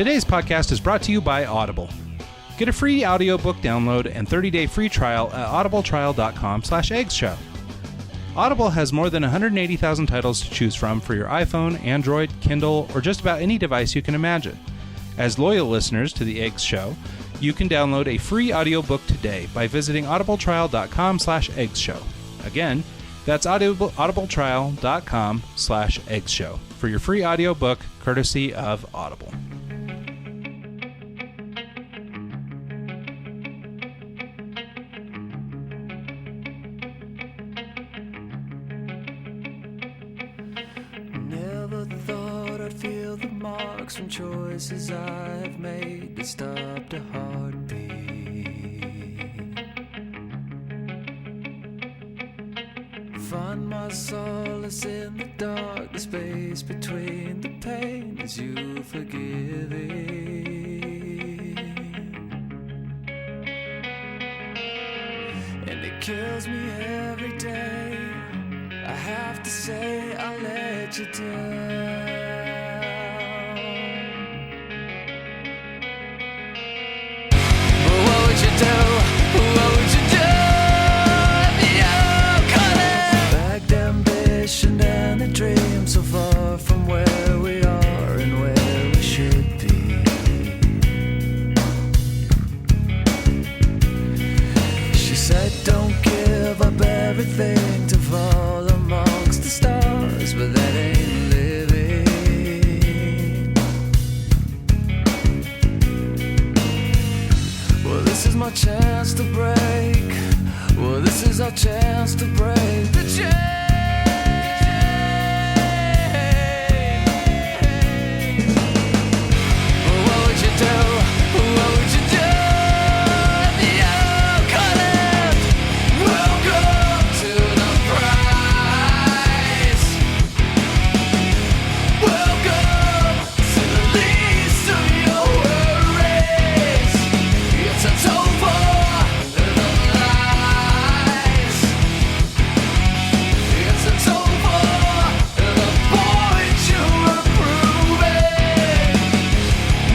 Today's podcast is brought to you by Audible. Get a free audiobook download and 30-day free trial at audibletrial.com/eggsshow. Audible has more than 180,000 titles to choose from for your iPhone, Android, Kindle, or just about any device you can imagine. As loyal listeners to The Eggs Show, you can download a free audiobook today by visiting audibletrial.com/eggsshow. Again, that's audibletrial.com/eggsshow for your free audiobook courtesy of Audible. Never thought I'd feel the marks from choices I've made that stopped a heartbeat. Find my solace in the dark, the space between the pain as you forgive it. And it kills me every day. I have to say I let you down. But what would you do? What would you do if you caught it? Bagged ambition and a dream so far from where we are and where we should be. She said don't give up everything to fall amongst the stars, but that ain't living. Well, this is my chance to break. Well, this is our chance to break the chain. Well, what would you do? What would you do if you caught it? Welcome to the prize. Welcome to the least of your worries. It's a toll for the lies. It's a toll for the points you're approving.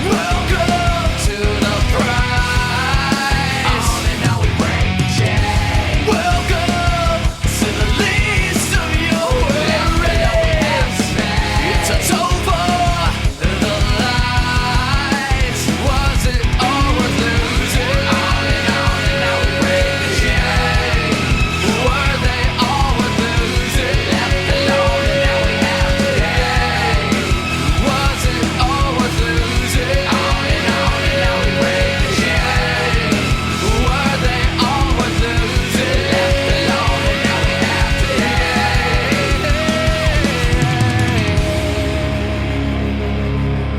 Welcome to the prize. And now we break the chain. Welcome to the least of your worries. It's a toll for the lies. Was it all worth losing? On and now we break the chain. Were they all worth losing? Left alone and now we have to pay. Was it all worth losing? On and now we break the chain. Were they all worth losing? Left alone and now we have to pay.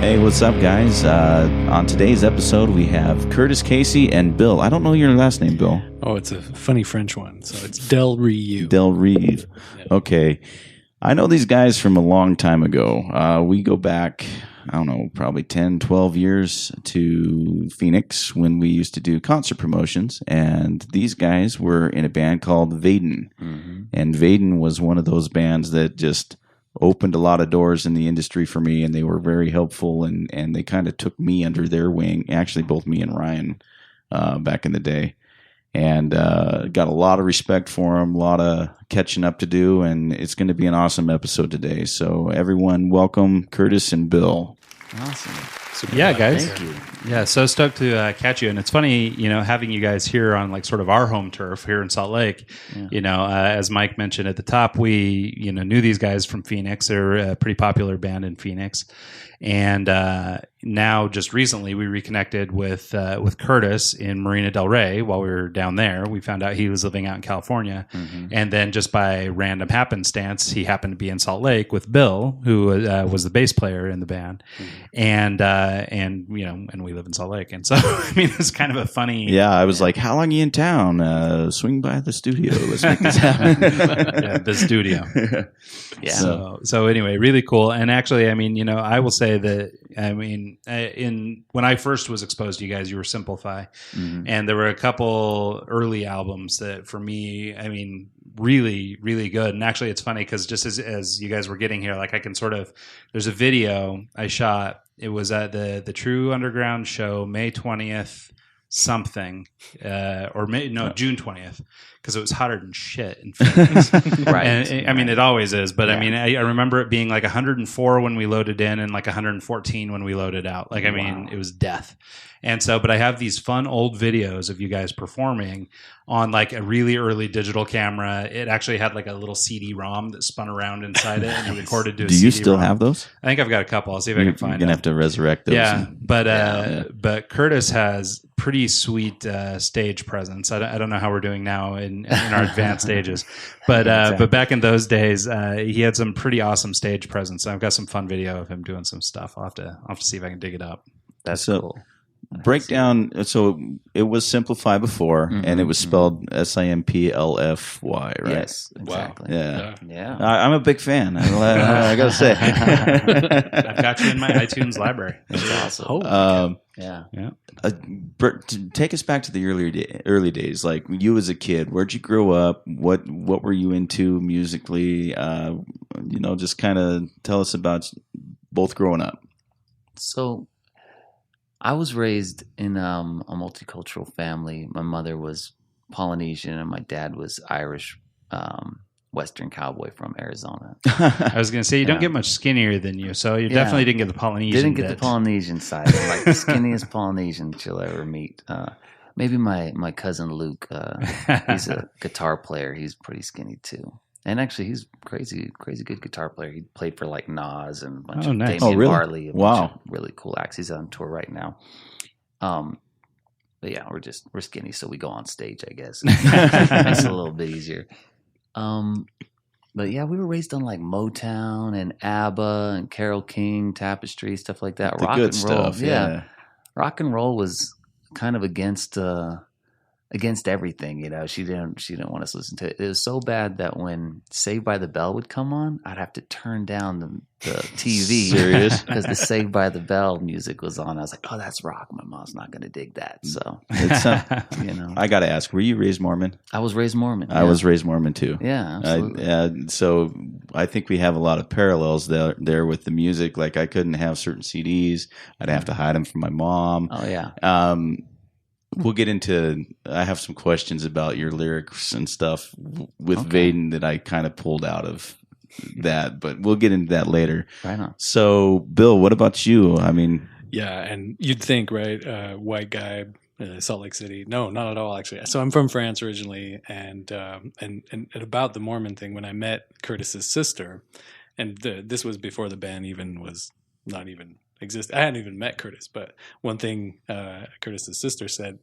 Hey, what's up, guys? On today's episode, we have Curtis, Casey, and Bill. I don't know your last name, Bill. Oh, it's a funny French one. So it's Delrieu. Delrieu. Okay. I know these guys from a long time ago. We go back, I don't know, probably 10, 12 years to Phoenix when we used to do concert promotions. And these guys were in a band called Vayden. And Vayden was one of those bands that just opened a lot of doors in the industry for me, and they were very helpful, and they kind of took me under their wing, actually both me and Ryan back in the day, and got a lot of respect for them, a lot of catching up to do, and it's going to be an awesome episode today. So everyone, welcome Curtis and Bill. Awesome. Yeah, guys. Thank you. Yeah, so stoked to catch you. And it's funny, having you guys here on like sort of our home turf here in Salt Lake. Yeah. As Mike mentioned at the top, we knew these guys from Phoenix. They're a pretty popular band in Phoenix. And now, just recently, we reconnected with Curtis in Marina Del Rey while we were down there. We found out he was living out in California, and then just by random happenstance, he happened to be in Salt Lake with Bill, who was the bass player in the band, and we live in Salt Lake, and so I mean, it's kind of a funny. Yeah, I was like, "How long are you in town? Swing by the studio. Let's make this happen." Yeah, the studio. Yeah. So anyway, really cool. And actually, I mean, I will say that, I mean, when I first was exposed to you guys, you were Simplify, and there were a couple early albums that for me, I mean, really, really good. And actually, it's funny because just as you guys were getting here, like I can sort of, there's a video I shot. It was at the True Underground show, May 20th, something, June 20th, because it was hotter than shit in Phoenix. Right. And I mean, it always is, but Yeah. I mean, I remember it being like 104 when we loaded in and like 114 when we loaded out. Like, I mean, it was death. And so, but I have these fun old videos of you guys performing on like a really early digital camera. It actually had like a little CD-ROM that spun around inside it and it recorded to a Do you CD-ROM. still have those? I think I've got a couple. I'll see if I can find You're gonna them. have to resurrect those. Yeah, but Curtis has pretty sweet stage presence. I don't know how we're doing now in our advanced stages, but back in those days, he had some pretty awesome stage presence. I've got some fun video of him doing some stuff. I'll have to see if I can dig it up. That's So- cool. Break down. So it was Simplify before, and it was spelled Simplfy, right? Yes, exactly. Yeah. Yeah. I'm a big fan. I gotta say. I've got you in my iTunes library. That's awesome. Oh, Yeah. Bert, take us back to the early days. Like you as a kid, where'd you grow up? What were you into musically? Just kind of tell us about both growing up. So I was raised in a multicultural family. My mother was Polynesian and my dad was Irish, Western cowboy from Arizona. I was going to say you don't Yeah. get much skinnier than you, so you Yeah. definitely didn't get the Polynesian. Didn't get the bit. Polynesian side. I'm like the skinniest Polynesian you'll ever meet. Maybe my cousin Luke. He's a guitar player. He's pretty skinny too. And actually, he's crazy good guitar player. He played for like Nas and a bunch Oh, of nice. Damian Oh, really? Marley. A bunch Wow. of really cool acts. He's on tour right now. But yeah, we're skinny, so we go on stage, I guess. Makes it a little bit easier. But yeah, we were raised on like Motown and ABBA and Carole King, Tapestry, stuff like that. The Rock good and roll, stuff. Yeah. rock and roll was kind of against everything, she didn't want us to listen to it. It was so bad that when Saved by the Bell would come on, I'd have to turn down the TV. Serious? Because the Saved by the Bell music was on. I was like, oh, that's rock. My mom's not going to dig that. So It's, I got to ask, were you raised Mormon? I was raised Mormon. I was raised Mormon too. Yeah, absolutely. So I think we have a lot of parallels there with the music. Like I couldn't have certain CDs. I'd have to hide them from my mom. Oh yeah. We'll get into. I have some questions about your lyrics and stuff with Okay. Vayden that I kind of pulled out of that, but we'll get into that later. Right on. So, Bill, what about you? I mean, yeah, and you'd think, right, white guy, Salt Lake City. No, not at all, actually. So I'm from France originally, and about the Mormon thing, when I met Curtis's sister, and this was before the band even was not even exist. I hadn't even met Curtis, but one thing Curtis's sister said,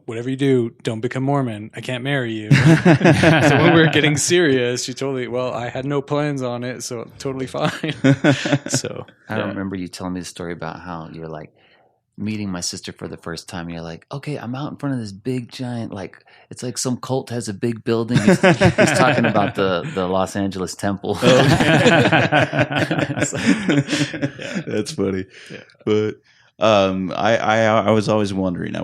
whatever you do, don't become Mormon. I can't marry you. So when we were getting serious, she told me, well, I had no plans on it, so totally fine. So I yeah. remember you telling me the story about how you're like meeting my sister for the first time. You're like, okay, I'm out in front of this big giant, like it's like some cult has a big building. He's talking about the Los Angeles Temple. That's funny. Yeah. But I was always wondering.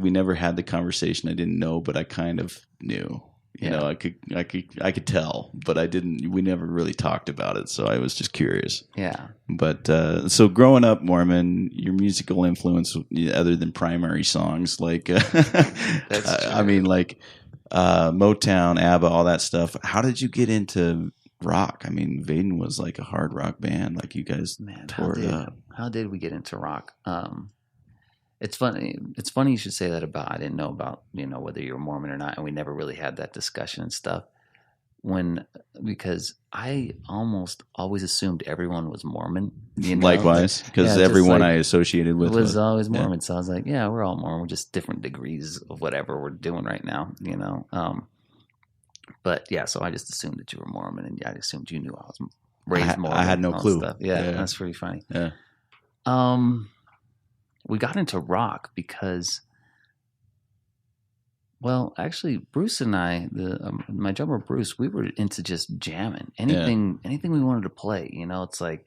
We never had the conversation. I didn't know, but I kind of knew. I could tell, but I didn't. We never really talked about it, so I was just curious. Yeah. But so growing up Mormon, your musical influence, other than primary songs, like That's I mean, like Motown, ABBA, all that stuff. How did you get into rock? I mean, Vayden was like a hard rock band. Like you guys tore it up. How did we get into rock? It's funny. It's funny you should say that about. I didn't know about whether you're Mormon or not, and we never really had that discussion and stuff. Because I almost always assumed everyone was Mormon. Likewise, because just everyone like- I associated with was always yeah. Mormon. So I was like, yeah, we're all Mormon. We're just different degrees of whatever we're doing right now, But yeah, so I just assumed that you were Mormon, and I assumed you knew I was raised Mormon. I had no and all clue. Stuff. Yeah, Yeah. that's pretty funny. Yeah. We got into rock because, well, actually, Bruce and I, my drummer Bruce, we were into just jamming. Anything we wanted to play. It's like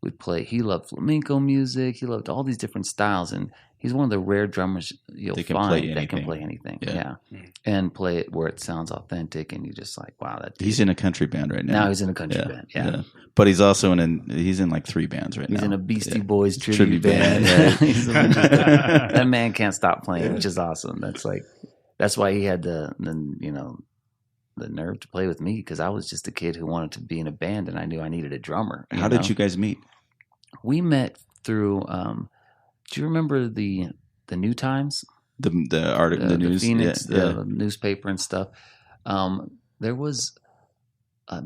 we'd play. He loved flamenco music. He loved all these different styles, and he's one of the rare drummers you'll They can find play that can anything. play anything. Yeah. Yeah. And play it where it sounds authentic, and you're just like, wow, that. He's in a country band right now. Now he's in a country band. Yeah. But he's also he's in like 3 bands right now. He's in a Beastie Yeah. Boys tribute Tribute band. band, He's in just that man can't stop playing, which is awesome. That's why he had the nerve to play with me, because I was just a kid who wanted to be in a band, and I knew I needed a drummer. How did you guys meet? We met through. Do you remember the New Times? The news, the Phoenix, yeah. the newspaper and stuff. There was a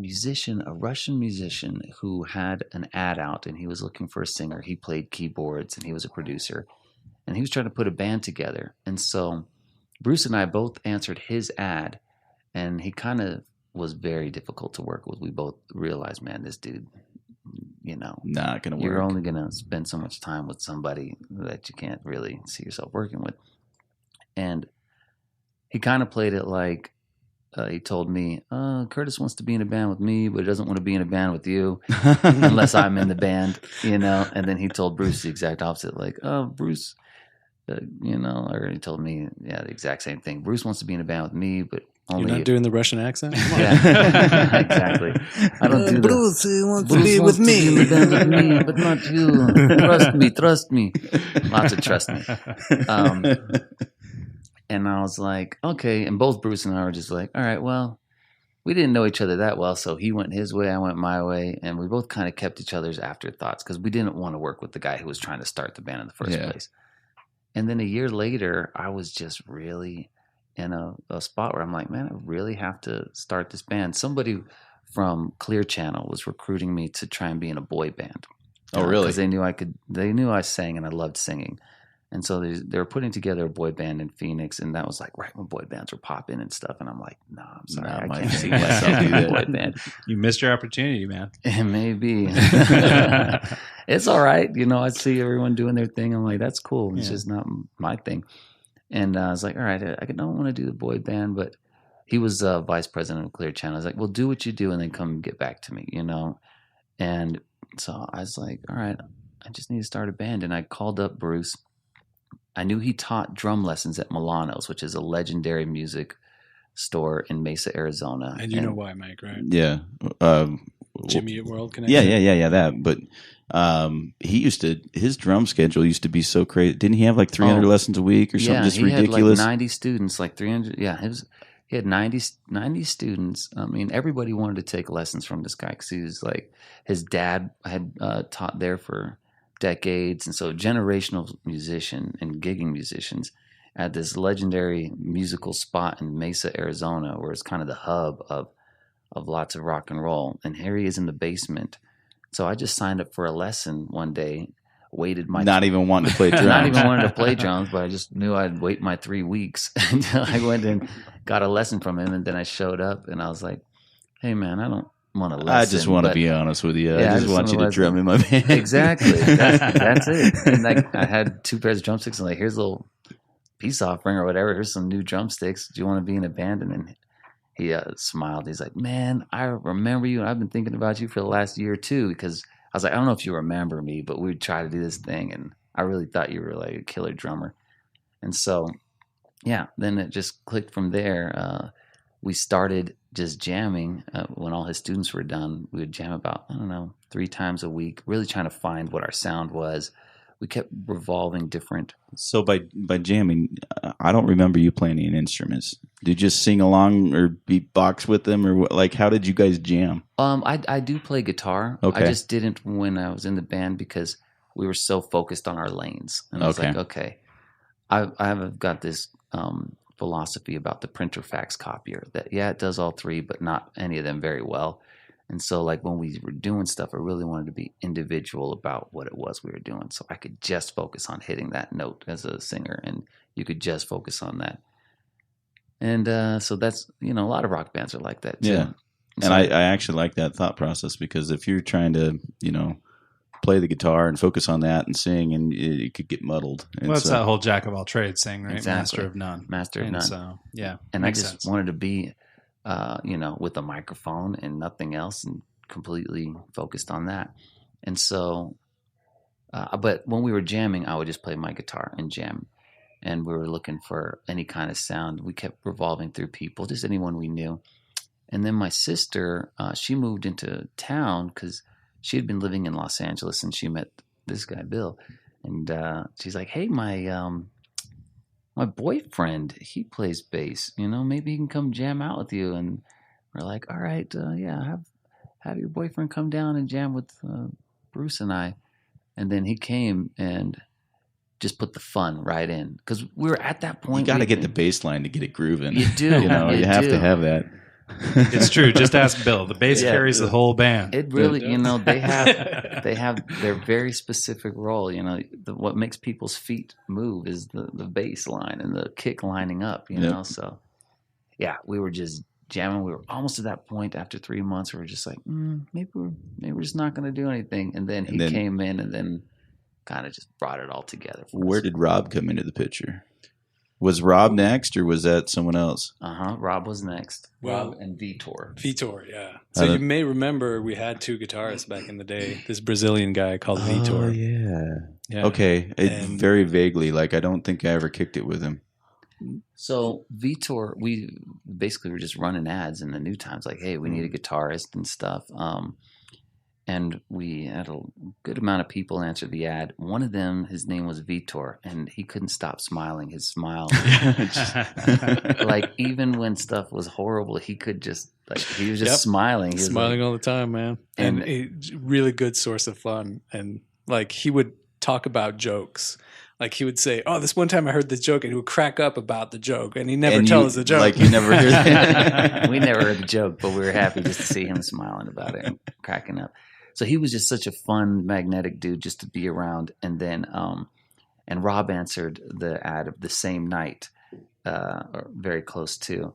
Russian musician, who had an ad out, and he was looking for a singer. He played keyboards, and he was a producer, and he was trying to put a band together. And so Bruce and I both answered his ad, and he kind of was very difficult to work with. We both realized, man, this dude, Not gonna work. you're only gonna spend so much time with somebody that you can't really see yourself working with. And he kind of played it like, he told me, Curtis wants to be in a band with me, but he doesn't want to be in a band with you unless I'm in the band, And then he told Bruce the exact opposite, like, Bruce, or he told me, the exact same thing. Bruce wants to be in a band with me, but only. You're not doing the Russian accent? Come on. Yeah, exactly. I don't do Bruce, he wants Bruce to be wants with to be in the me. band with me, but not you. Trust me. Lots of trust me. And I was like, okay. And both Bruce and I were just like, all right, well, we didn't know each other that well. So he went his way, I went my way. And we both kind of kept each other's afterthoughts, because we didn't want to work with the guy who was trying to start the band in the first place. And then a year later, I was just really in a spot where I'm like, man, I really have to start this band. Somebody from Clear Channel was recruiting me to try and be in a boy band. Oh, really? Because they knew I sang and I loved singing. And so they were putting together a boy band in Phoenix, and that was like right when boy bands were popping and stuff. And I'm like, no, I'm sorry, Not I my can't see thing. myself in a boy band. You missed your opportunity, man. Maybe. It's all right. I see everyone doing their thing. I'm like, that's cool. It's just not my thing. And I was like, all right, I don't want to do the boy band, but he was vice president of Clear Channel. I was like, well, do what you do and then come get back to me, And so I was like, all right, I just need to start a band. And I called up Bruce. I knew he taught drum lessons at Milano's, which is a legendary music store in Mesa, Arizona. And you know why, Mike, right? Yeah. Jimmy at World Connection. Yeah. That. But his drum schedule used to be so crazy. Didn't he have like 300 lessons a week or something? Just he ridiculous. had like 90 students, like 300. Yeah, he had 90 students. I mean, everybody wanted to take lessons from this guy, because he was like, his dad had taught there for decades, and so generational musician and gigging musicians at this legendary musical spot in Mesa, Arizona, where it's kind of the hub of lots of rock and roll. And here he is in the basement. So I just signed up for a lesson one day, waited my Not even wanting to play drums. not even wanting to play drums, but I just knew I'd wait my 3 weeks until I went and got a lesson from him. And then I showed up, and I was like, hey man, I don't want to listen. I just want to but- be honest with you. Yeah, I just want you to wanna drum in my band. Exactly. That's it. And I had 2 pairs of drumsticks, and like, here's a little peace offering or whatever. Here's some new drumsticks. Do you want to be in a band? And then he smiled. He's like, man, I remember you, and I've been thinking about you for the last year or two, because I was like, I don't know if you remember me, but we'd try to do this thing, and I really thought you were like a killer drummer. And so, yeah, then it just clicked from there. We started just jamming when all his students were done. We would jam about, 3 times a week, really trying to find what our sound was. We kept revolving different. So by jamming, I don't remember you playing any instruments. Did you just sing along or beatbox with them, or what? Like, how did you guys jam? I do play guitar. Okay. I just didn't when I was in the band, because we were so focused on our lanes. And I was like, okay, I've got this philosophy about the printer fax copier that, it does all 3, but not any of them very well. And so, like, when we were doing stuff, I really wanted to be individual about what it was we were doing, so I could just focus on hitting that note as a singer, and you could just focus on that. And so that's, a lot of rock bands are like that too. Yeah. And So- I actually like that thought process, because if you're trying to, play the guitar and focus on that and sing, and it could get muddled. And Well, that's that whole jack of all trades thing, right? Exactly. Master of none. Master of And none. So, yeah. And I makes just sense. wanted to be, with a microphone and nothing else, and completely focused on that. And so, but when we were jamming, I would just play my guitar and jam. And we were looking for any kind of sound. We kept revolving through people, just anyone we knew. And then my sister, she moved into town because she had been living in Los Angeles, and she met this guy, Bill. And she's like, hey, my boyfriend, he plays bass. Maybe he can come jam out with you. And we're like, all right, yeah, have your boyfriend come down and jam with Bruce and I. And then he came and just put the fun right in, because we were at that point. You got to get the bass line to get it grooving. You do. You have to have that. It's true. Just ask Bill. The bass carries the whole band. It really, they have their very specific role. What makes people's feet move is the bass line and the kick lining up. So yeah, we were just jamming. We were almost to that point after 3 months. We were just like, maybe we're just not going to do anything. And then he came in and then kind of just brought it all together. Where did Rob come into the picture? Was Rob next, or was that someone else? Rob was next. Well, Rob and Vitor. Vitor, yeah. So you may remember we had two guitarists back in the day. This Brazilian guy called Vitor. Oh, Yeah. Okay. Very vaguely. Like, I don't think I ever kicked it with him. So Vitor, we basically were just running ads in the New Times, like, hey, we need a guitarist and stuff. And we had a good amount of people answer the ad. One of them, his name was Vitor, and he couldn't stop smiling. His smile, like even when stuff was horrible, he could just he was just smiling. He was smiling all the time, man. And a really good source of fun. And like he would talk about jokes. Like he would say, "Oh, this one time I heard this joke," and he would crack up about the joke, and he never tells the joke. Like you never hear that. We never heard the joke, but we were happy just to see him smiling about it and cracking up. So he was just such a fun, magnetic dude just to be around. And then, and Rob answered the ad of the same night, or very close to.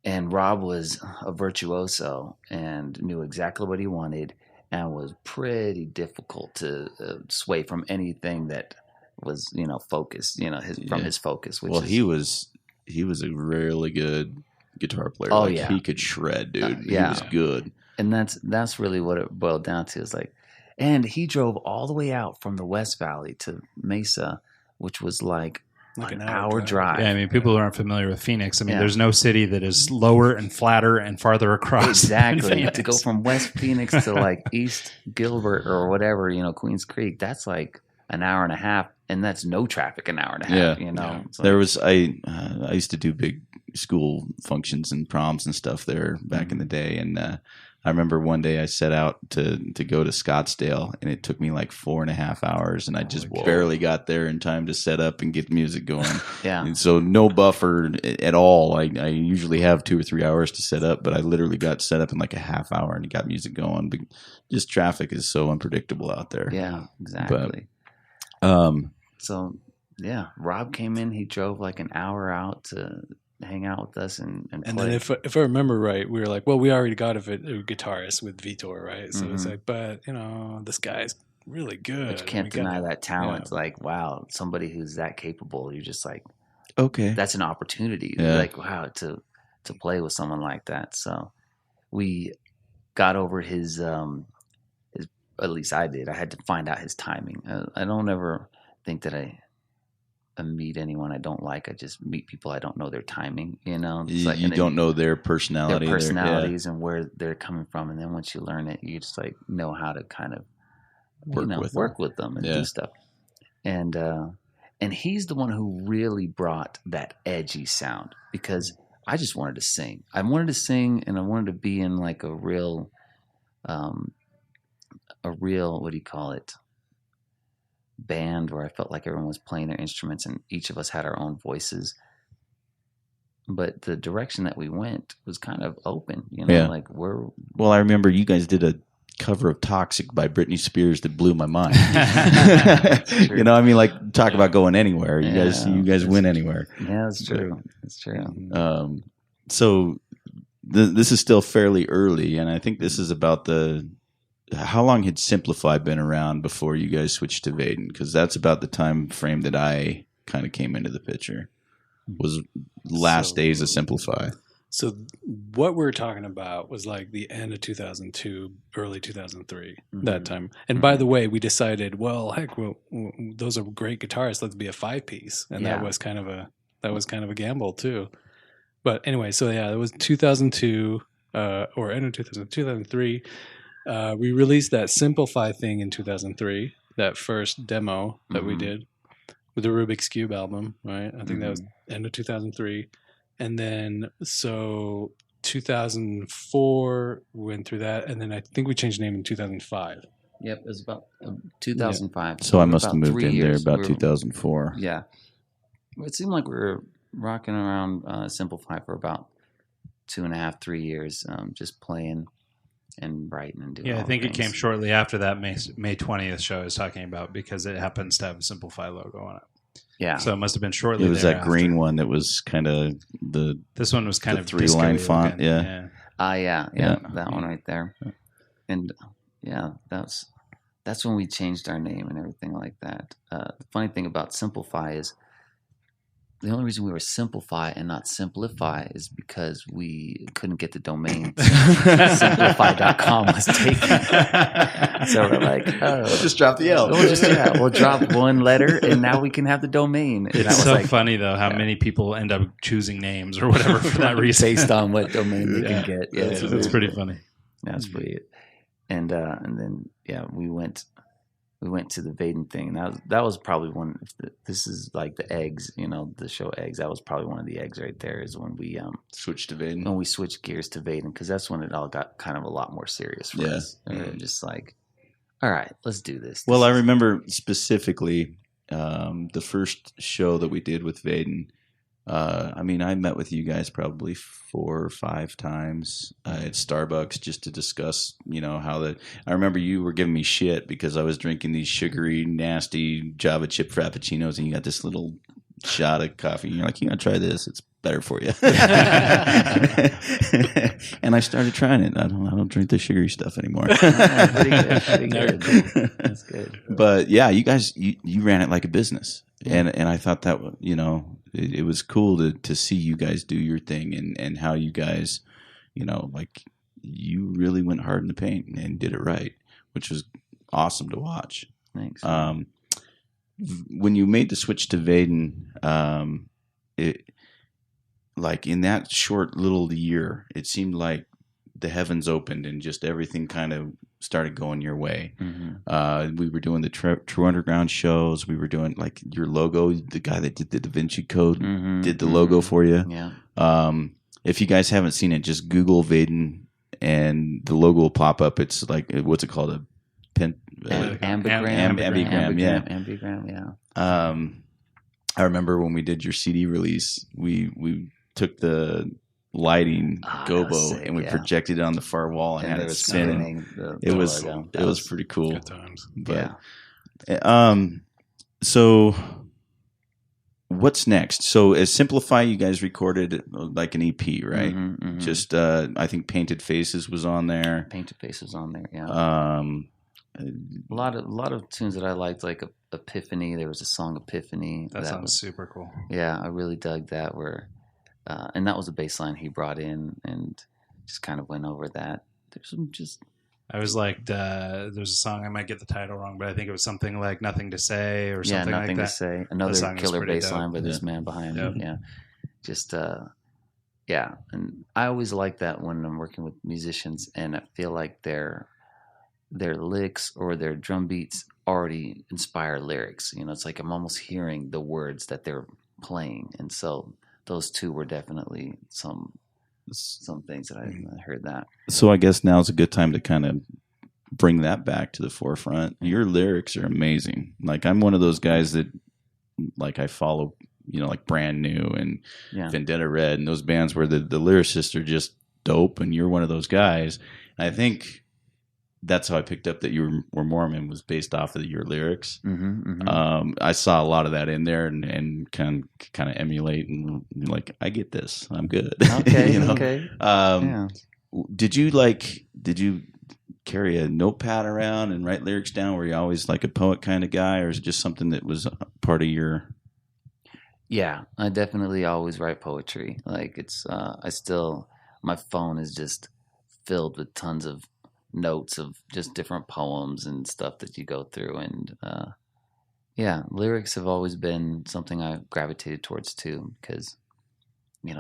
And Rob was a virtuoso and knew exactly what he wanted, and was pretty difficult to sway from anything that was, focused, his focus. Which he was a really good guitar player. Oh, yeah. He could shred, dude. Yeah. He was good. And that's really what it boiled down to, is like, and he drove all the way out from the West Valley to Mesa, which was like an hour drive. Yeah, I mean, people who aren't familiar with Phoenix, I mean, there's no city that is lower and flatter and farther across. Exactly. To go from West Phoenix to like East Gilbert or whatever, Queens Creek, that's like an hour and a half, and that's no traffic an hour and a half, Yeah. There was I used to do big school functions and proms and stuff there back in the day, and I remember one day I set out to go to Scottsdale, and it took me like 4.5 hours, and I just barely got there in time to set up and get music going. Yeah. And so no buffer at all. I usually have 2 or 3 hours to set up, but I literally got set up in like a half hour and got music going. But just traffic is so unpredictable out there. Yeah, exactly. But, so yeah, Rob came in. He drove like an hour out to hang out with us and play. And then if I remember right, we were like, well, we already got a guitarist with Vitor, right? So it's like, but this guy's really good. But you can't deny that talent. Yeah. Like, wow, somebody who's that capable, you're just like, okay, that's an opportunity. Yeah. Like, wow, to play with someone like that. So we got over his at least I did. I had to find out his timing. I don't ever think that I meet anyone I don't like. I just meet people I don't know their timing. You don't know their personality, their personalities, and where they're coming from. And then once you learn it, you just like know how to kind of work with them and do stuff. And he's the one who really brought that edgy sound, because I just wanted to sing. I wanted to sing, and I wanted to be in like a real what do you call it? Band where I felt like everyone was playing their instruments and each of us had our own voices. But the direction that we went was kind of open, like we're. Well, I remember you guys did a cover of "Toxic" by Britney Spears that blew my mind. I mean, like, talk about going anywhere. You guys win anywhere. Yeah, that's true. That's true. So this is still fairly early, and I think this is about how long had Simplify been around before you guys switched to Vayden? Because that's about the time frame that I kind of came into the picture. Was last days of Simplify. So what we're talking about was like the end of 2002, early 2003, that time. And by the way, we decided, well, heck, those are great guitarists. Let's be a 5-piece, and that was kind of a gamble too. But anyway, so yeah, it was 2002 or end of 2003. We released that Simplify thing in 2003, that first demo that we did with the Rubik's Cube album, right? I think that was end of 2003. And then, so 2004 we went through that, and then I think we changed the name in 2005. Yep, it was about 2005. So I must about have moved 3 in there years. about We were- 2004. Yeah. It seemed like we were rocking around Simplify for about 2.5, 3 years, just playing and writing and doing Yeah, I all think the it came things. shortly after that May 20th show I was talking about, because it happens to have a Simplify logo on it. Yeah. So it must have been shortly It was thereafter. that green one that was kind of the This one was kind the of 3-line disco-y font, looking. yeah. Yeah, Yeah. that one right there. And yeah, that's when we changed our name and everything like that. The funny thing about Simplify is the only reason we were Simplify and not Simplify is because we couldn't get the domain. Simplify.com was taken. So we're like, oh, just drop the L. we'll drop one letter and now we can have the domain. And that It's was so like, funny though how many people end up choosing names or whatever for that reason. based on what domain they can get. Yeah, It's pretty funny. That's pretty. And then we went to the Vayden thing. And that was probably one. This is like the eggs, the show Eggs. That was probably one of the eggs right there. Is when we Switched to Vayden. when we switched gears to Vayden, because that's when it all got kind of a lot more serious for us. And we were just like, all right, let's do this. Well, I remember specifically the first show that we did with Vayden. I met with you guys probably 4 or 5 times at Starbucks just to discuss, how that. I remember you were giving me shit because I was drinking these sugary, nasty Java chip frappuccinos, and you got this little shot of coffee. And you're like, you gotta try this; it's better for you. And I started trying it. I don't drink the sugary stuff anymore. pretty good. That's good. But yeah, you guys, you ran it like a business, and I thought that it was cool to see you guys do your thing and how you guys, you really went hard in the paint and did it right, which was awesome to watch. Thanks. When you made the switch to Vayden, like in that short little year, it seemed like the heavens opened and just everything kind of started going your way. We were doing the True Underground shows. We were doing like your logo. The guy that did the Da Vinci Code did the logo for you. Yeah. If you guys haven't seen it, just Google Vayden and the logo will pop up. It's like, what's it called? A pen. Ambigram. Ambigram, Yeah. I remember when we did your CD release, we took the lighting that was gobo sick, and we yeah. projected it on the far wall and had there it was spinning. the It was logo. it was pretty cool. Good times. But, Yeah. so what's next? So as Simplify, you guys recorded like an EP, right? Mhm. Just I think Painted Faces was on there. Painted Faces on there. Yeah. A A lot of tunes that I liked, like Epiphany. There was a song Epiphany. That sounds super cool. Yeah, I really dug that. And that was the bass line he brought in, and just kind of went over that. There's some just I was like, there's a song, I might get the title wrong, but I think it was something like Nothing to Say or something nothing like to that. say. That Another song is killer pretty bass dope. line by this man behind Yep. me. Yeah, just yeah. And I always like that when I'm working with musicians, and I feel like their licks or their drum beats already inspire lyrics. It's like I'm almost hearing the words that they're playing, and so those two were definitely some things that I heard that. So I guess now's a good time to kind of bring that back to the forefront. Your lyrics are amazing. Like I'm one of those guys that like I follow, like Brand New and Yeah. Vendetta Red and those bands where the lyricists are just dope, and you're one of those guys. And I think that's how I picked up that you were Mormon, was based off of your lyrics. I saw a lot of that in there and kind of emulate and like, I get this, I'm good. Okay. Okay. Yeah. Did you carry a notepad around and write lyrics down? Were you always like a poet kind of guy, or is it just something that was part of your? Yeah, I definitely always write poetry. Like it's, my phone is just filled with tons of notes of just different poems and stuff that you go through. And yeah, lyrics have always been something I gravitated towards too, because,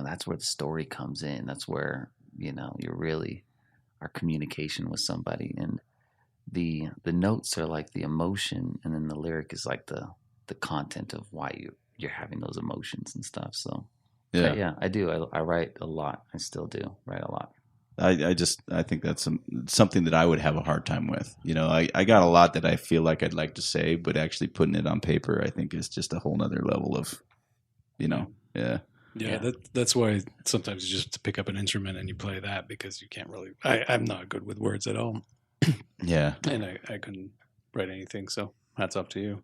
that's where the story comes in. That's where, you're really our communication with somebody. And the notes are like the emotion, and then the lyric is like the content of why you're having those emotions and stuff. So yeah, I do. I write a lot. I still do write a lot. I think that's something that I would have a hard time with. I got a lot that I feel like I'd like to say, but actually putting it on paper, I think is just a whole nother level of, yeah. Yeah, that's why sometimes you just have to pick up an instrument and you play that, because you can't really. I'm not good with words at all. Yeah, and I couldn't write anything. So hats off to you.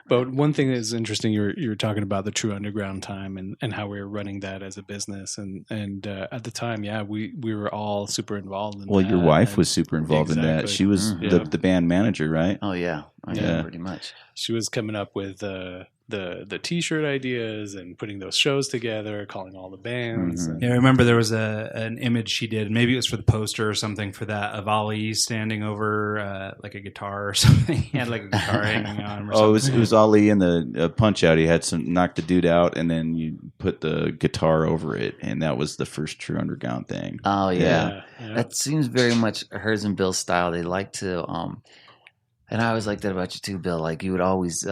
But one thing that is interesting, you were talking about the True Underground time and how we were running that as a business, and at the time, yeah, we were all super involved in well, that. your wife was super involved in that. Exactly. She was the band manager, right? Oh yeah, Yeah. pretty much. She was coming up with the T-shirt ideas and putting those shows together, calling all the bands. Mhm. Yeah, I remember there was an image she did. Maybe it was for the poster or something for that, of Ali standing over like a guitar or something. He had like a guitar hanging on him or Oh, something. it was Ali in the Punch Out. He had knocked the dude out, and then you put the guitar over it, and that was the first True Underground thing. Oh yeah. Yeah. That seems very much hers and Bill's style. They like to, and I always like that about you too, Bill. Like you would always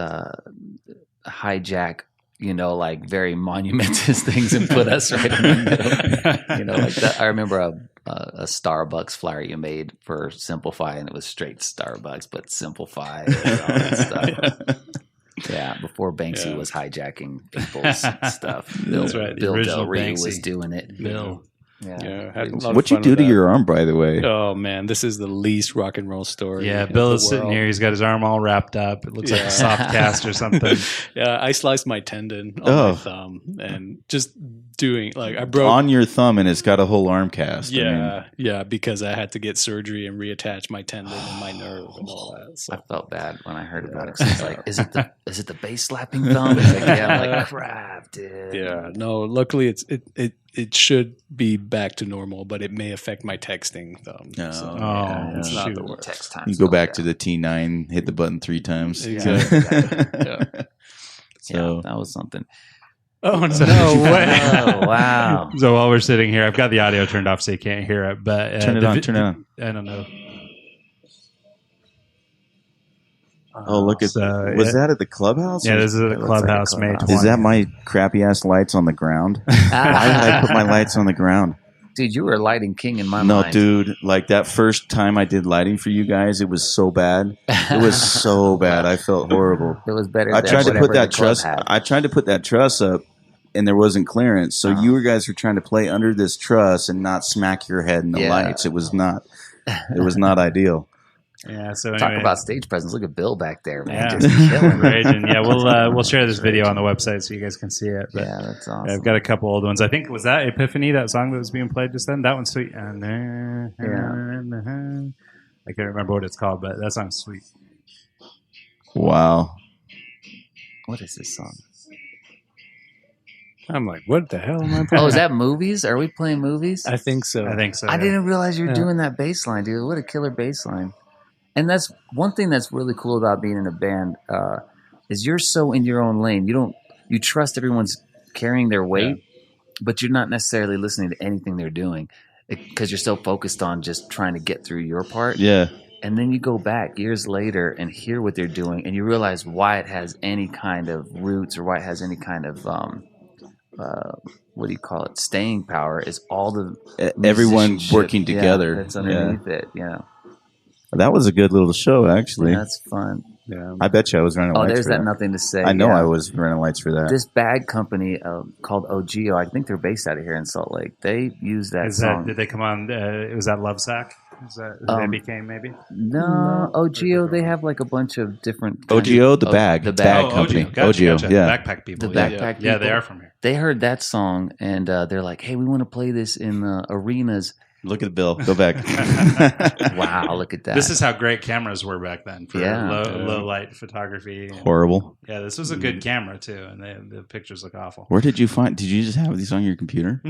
hijack, like very monumentous things and put us right in the middle. Like that. I remember a Starbucks flyer you made for Simplify, and it was straight Starbucks, but Simplify and all that stuff. Yeah, before Banksy was hijacking people's stuff. That's right, the Bill original Delrieu Banksy. was doing it. Bill. Yeah, had a lot of What'd you fun do with to that. your arm, by the way? Oh man, this is the least rock and roll story. Yeah, of Bill the is sitting world. here. He's got his arm all wrapped up. It looks like Yeah. a soft cast or something. Yeah, I sliced my tendon on Oh. my thumb, and just doing like I broke. On your thumb, and it's got a whole arm cast. I mean, Yeah, because I had to get surgery and reattach my tendon and my nerve and all that. I So felt bad when I heard about it. 'Cause it's like, is it the bass slapping thumb? It's like, yeah, I'm like, crap, dude. yeah, no. Luckily, it should be back to normal, but it may affect my texting thumb. Oh, So, yeah, it's not shoot. the worst. Text time. you go back to the T9, hit the button 3 times. Exactly. Yeah. So that was something. Oh no! No way. Oh wow. So while we're sitting here, I've got the audio turned off so you can't hear it. But turn it the on. vi- Turn it on. I don't know. Oh, look at So, was yeah. that at the clubhouse? Yeah, this is at the It looks like a clubhouse, May clubhouse. 20th. Is that my crappy ass lights on the ground? Why did I put my lights on the ground? Dude, you were a lighting king in my No, mind. dude. Like that first time I did lighting for you guys, it was so bad. It was so bad. I felt horrible. It was better. I than tried to whatever put that the club truss. had. I tried to put that truss up, and there wasn't clearance. So you guys were trying to play under this truss and not smack your head in the Yeah. lights. It was not. It was not ideal. Yeah. So Talk anyway. about stage presence. Look at Bill back there, man. Yeah. Just killing it. Raging. Yeah, we'll share this video on the website so you guys can see it. But Yeah, that's awesome. I've got a couple old ones. I think was that Epiphany, that song that was being played just then. That one's sweet. I can't remember what it's called, but that song's sweet. Wow. What is this song? I'm like, what the hell am I playing? Oh, is that movies? Are we playing movies? I think so. I think so. I yeah. didn't realize you were Yeah. doing that bass line, dude. What a killer bass line. And that's one thing that's really cool about being in a band is you're so in your own lane. You trust everyone's carrying their weight, but you're not necessarily listening to anything they're doing because you're so focused on just trying to get through your part. Yeah. And then you go back years later and hear what they're doing, and you realize why it has any kind of roots or why it has any kind of what do you call it? Staying power is all the Everyone musicianship, working together. that's underneath it. Yeah, That was a good little show, actually. that's fun. Yeah. I bet you I was running Oh, lights there's for that that. nothing to say. I know yeah. I was running lights for that. This bag company called OGO, I think they're based out of here in Salt Lake. They use that Is song. that, did they come on? It was that Love Sack? Is that who they became maybe? No, OGO, they have like a bunch of different... OGO, the Oh, bag. the bag. company. Gotcha, OGO, gotcha. yeah. Backpack people. The yeah. backpack Yeah, they people. are from here. They heard that song, and they're like, hey, we want to play this in arenas. Look at Bill. Go back. Wow, look at that. This is how great cameras were back then for Yeah. low light photography. And- Horrible. Yeah, this was a good camera too, and the pictures look awful. Where did you find? Did you just have these on your computer?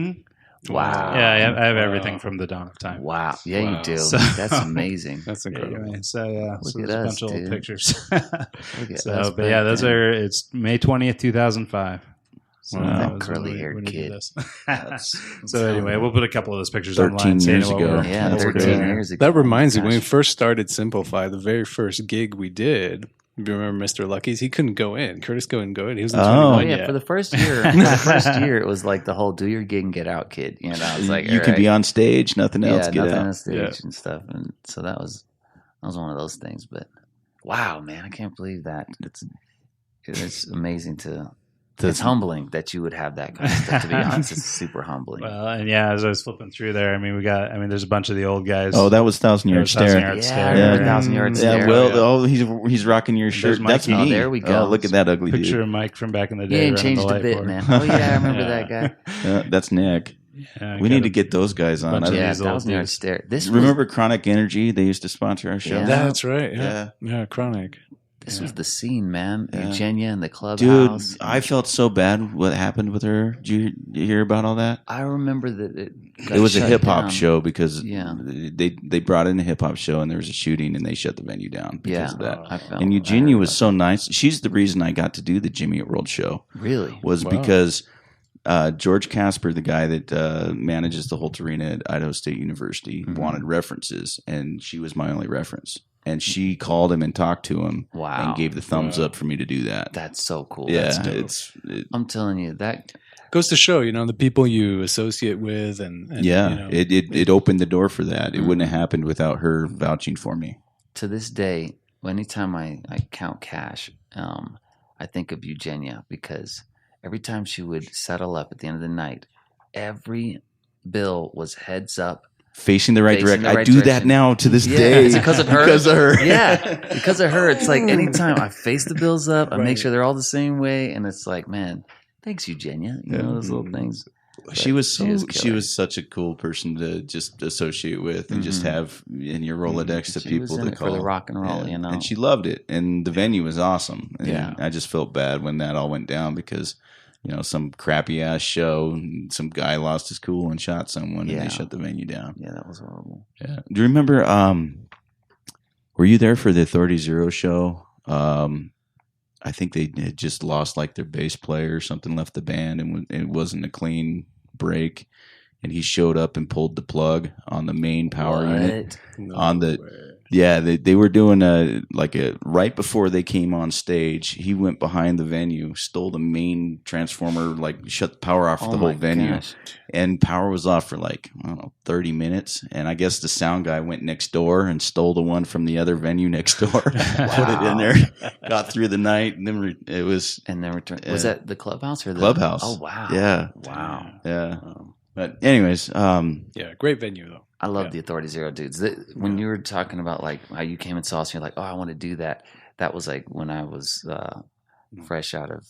Wow. Yeah, I have everything from the dawn of time. Wow. Yeah, Wow. you do. So- That's amazing. That's incredible. Anyway, so yeah, Look so at there's a us, bunch of old dude. pictures. Look at So, us but yeah, back those then. are. It's May 20th, 2005. So Wow. that was when Curly-haired when we did kid. this. So anyway, we'll put a couple of those pictures 13 online. saying years what ago. we're- Yeah, what we're 13 doing. years ago. That reminds me, when we Gosh. first started Simplify, the very first gig we did, you remember Mr. Lucky's? He couldn't go in. Curtis couldn't go in. He was in Oh. 21 Oh yeah, yet. for the first year. For the first year, it was like the whole "do your gig and get out" kid. You know, it's like you all can be right. on stage, nothing else. Get nothing out. on stage Yeah. and stuff. And so that was one of those things. But wow, man, I can't believe that. It's amazing to. It's humbling that you would have that kind of stuff. To be honest, it's super humbling. Well, and yeah, as I was flipping through there, I mean, there's a bunch of the old guys. Oh, that was Thousand Yard There was Thousand Stare. Yard yeah, Stare. I remember Yeah. 1,000 Yard Yeah, Stare. well, he's rocking your shirt. That's Mikey. me. Oh, there we go. Oh, look at that ugly Picture dude. of Mike from back in the He day. ain't running changed the a bit, light man. board. Oh yeah, I remember Yeah. that guy. That's Nick. Yeah, We got need to a get those guys on. bunch of Yeah, these old 1,000 Yard dudes. Stare. This Remember Chronic Energy? They used to sponsor our show. Yeah. That's right. Yeah. Yeah. Yeah, Chronic. This was the scene, man. Yeah. Eugenia and the Dude, clubhouse. I felt so bad what happened with her. Did you hear about all that? I remember that It was a shut hip hop down. show because Yeah. they brought in a hip hop show and there was a shooting and they shut the venue down because Yeah, of that. I felt And I Eugenia heard was about so nice. She's the reason I got to do the Jimmy Eat World show. that. Really? Was Wow. because George Casper, the guy that manages the Holt Arena at Idaho State University, Mhm. wanted references, and she was my only reference. And she called him and talked to him Wow. and gave the thumbs Wow. up for me to do that. That's so cool. Yeah, That's dope. it, I'm telling you that. Goes to show, the people you associate with, and yeah, it opened the door for that. It Mhm. wouldn't have happened without her vouching for me. To this day, anytime I count cash, I think of Eugenia because every time she would settle up at the end of the night, every bill was heads up. Facing the right Facing direction. the I right do that direction. now to this Yeah, day. is it because of her? Because of her. Yeah, because of her. It's like anytime I face the bills up, I make Right. sure they're all the same way, and it's like, man, thanks, Eugenia. You know those little things. She was She is she killer. was such a cool person to just associate with and just Mhm. have in your Rolodex to She people was in to it call. for the rock and roll, Yeah. you know. And she loved it, and the venue was awesome. And Yeah. I just felt bad when that all went down because some crappy ass show, and some guy lost his cool and shot someone, and Yeah. they shut the venue down. Yeah, that was horrible. Yeah. Do you remember? Were you there for the Authority Zero show? I think they had just lost like their bass player or something, left the band, and it wasn't a clean break. And he showed up and pulled the plug on the main power unit. What? On the- Yeah, they were doing right before they came on stage. He went behind the venue, stole the main transformer, shut the power off for the Oh whole my venue. gosh. And power was off for 30 minutes. And I guess the sound guy went next door and stole the one from the other venue next door, put it in there, got through the night, and then it was And then return. Was that the clubhouse or the Clubhouse. Oh wow! Yeah. Wow. Yeah. But anyways, Yeah, great venue though. I love Yeah. the Authority Zero dudes. When you were talking about how you came and saw us, and you're like, "Oh, I want to do that." That was like when I was fresh out of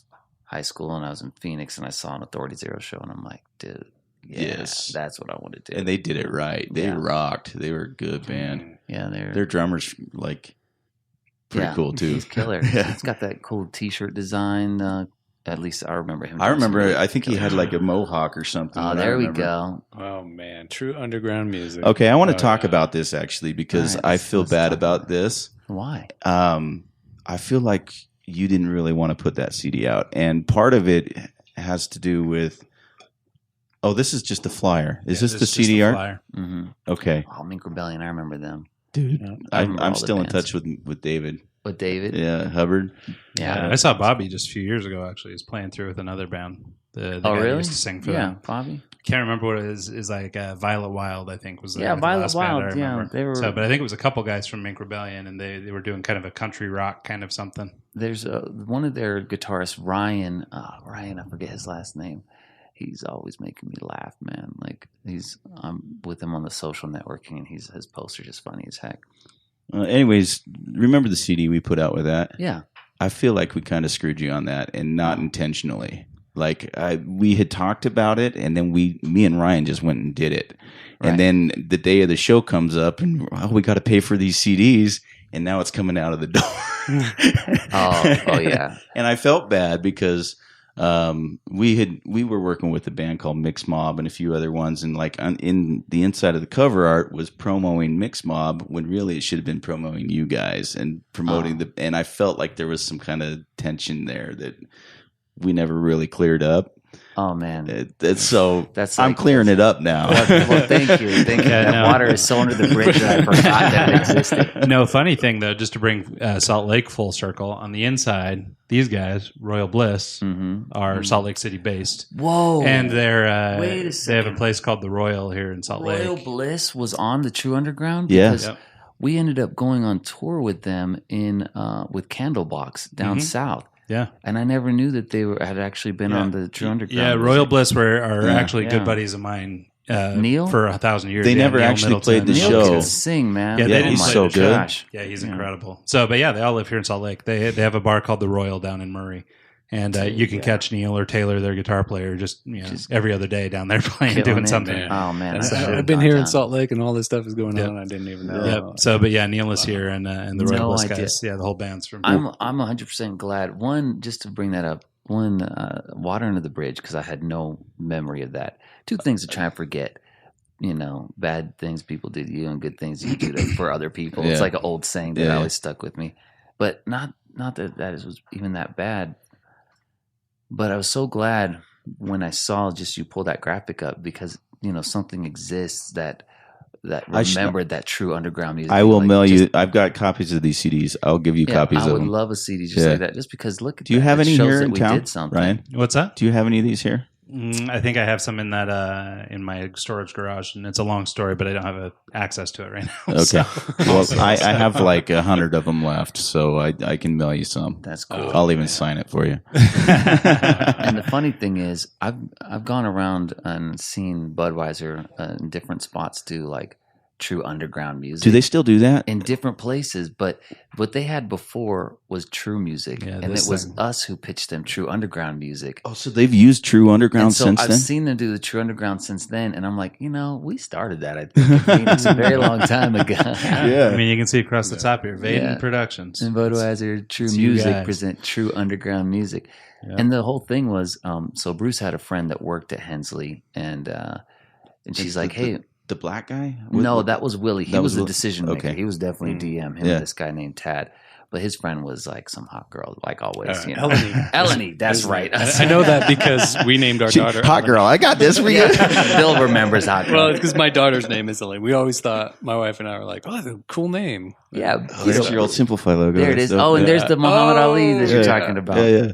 high school and I was in Phoenix, and I saw an Authority Zero show, and I'm like, "Dude, yeah, Yes. that's what I want to do." and they did it right. They Yeah. rocked. They were a good band. yeah, Their drummer's pretty cool too. He's killer. Yeah. He's got that cool T-shirt design. At least I remember him. I doing some remember. really I think he killer- had like a mohawk or something. Oh, I there we remember. go. Oh man, true underground music. Okay, I want to Oh, talk yeah. about this actually because All right, I let's- feel let's bad talk about about this. Why? I feel like you didn't really want to put that CD out, and part of it has to do with. Oh, this is just a flyer. Is this the CD art? flyer? Mm-hmm. Okay, Oh, Mink Rebellion. I remember them. dude, I remember all I'm the still in bands. touch with David. With David. Yeah, Hubbard. Yeah. I saw Bobby just a few years ago. Actually, he was playing through with another band. The Oh, guy who really? used to sing for Yeah, them. Bobby. Can't remember what it is like Violet Wild, I think was the, Yeah, the Violet last band I Wild, yeah, remember. they were- So, but I think it was a couple guys from Mink Rebellion, and they were doing kind of a country rock kind of something. There's one of their guitarists, Ryan. Ryan, I forget his last name. He's always making me laugh, man. Like I'm with him on the social networking, and his poster's just funny as heck. Anyways, remember the CD we put out with that? Yeah. I feel like we kind of screwed you on that, and not intentionally. Like we had talked about it, and then me and Ryan just went and did it. Right. And then the day of the show comes up, and we got to pay for these CDs, and now it's coming out of the door. oh yeah. And I felt bad because we were working with a band called Mix Mob and a few other ones, and like in the inside of the cover art was promoting Mix Mob when really it should have been promoting you guys and promoting and I felt like there was some kind of tension there that we never really cleared up. Oh man, that's like, I'm clearing it up now. Well, thank you. That water is so under the bridge that I forgot that it existed. No, funny thing though, just to bring Salt Lake full circle, on the inside, these guys, Royal Bliss, are Salt Lake City based. Whoa! And they're wait a second. they have a place called the Royal here in Salt Lake. Royal Bliss was on the True Underground. Yes. Because we ended up going on tour with them with Candlebox down south. Yeah, and I never knew that they had actually been on the True Underground. Yeah, Royal Bliss are actually good buddies of mine. Neil for 1,000 years. They never Neil actually played the Neil show. can sing, man. Yeah, he's so good. Gosh. Yeah, he's incredible. So, but yeah, they all live here in Salt Lake. They have a bar called the Royal down in Murray. And you can catch Neil or Taylor, their guitar player, just every other day down there playing, doing something. Oh man, I've been here in Salt Lake, and all this stuff is going on. I didn't even know. Yep. So, but yeah, Neil is here, and the Royal Bliss guys. Yeah, the whole band's from. I'm 100% glad. One, just to bring that up. One, water under the bridge, because I had no memory of that. Two things to try and forget. Bad things people do to you and good things you do for other people. It's like an old saying that always stuck with me. But not that was even that bad. But I was so glad when I saw just you pull that graphic up, because something exists that remembered that true underground music. I will mail you. I've got copies of these CDs. I'll give you copies of them. I would love a CD just like that, just because look at. Do you have any here in town, did something. Ryan? What's that? Do you have any of these here? I think I have some in that in my storage garage, and it's a long story, but I don't have access to it right now. Okay. So. Well, I have like 100 of them left, so I can mail you some. That's cool. I'll even sign it for you. And the funny thing is, I've gone around and seen Budweiser in different spots do like true underground music. Do they still do that? In different places, but what they had before was true music, and it was us who pitched them true underground music. Oh, so they've used true underground since I've then? seen them do the true underground since then, and I'm like, we started that, I think, in Phoenix a very long time ago. Yeah. I mean, you can see across the top here, Vayden Productions. And Budweiser True Music present true underground music. Yeah. And the whole thing was, so Bruce had a friend that worked at Hensley, and she's like, hey... The black guy? No, that was Willie. He was the decision maker. Okay. He was definitely DM. Him and this guy named Tad. But his friend was like some hot girl, like always. Eleni, that's right. I know that because we named our daughter Hot girl. I got this for you. Bill remembers hot girl. Well, it's because my daughter's name is Eleni. We always thought, my wife and I were like, that's a cool name. Yeah. There's your old Simplify logo. There it is. Oh, and there's the Muhammad Ali that you're talking about. Yeah.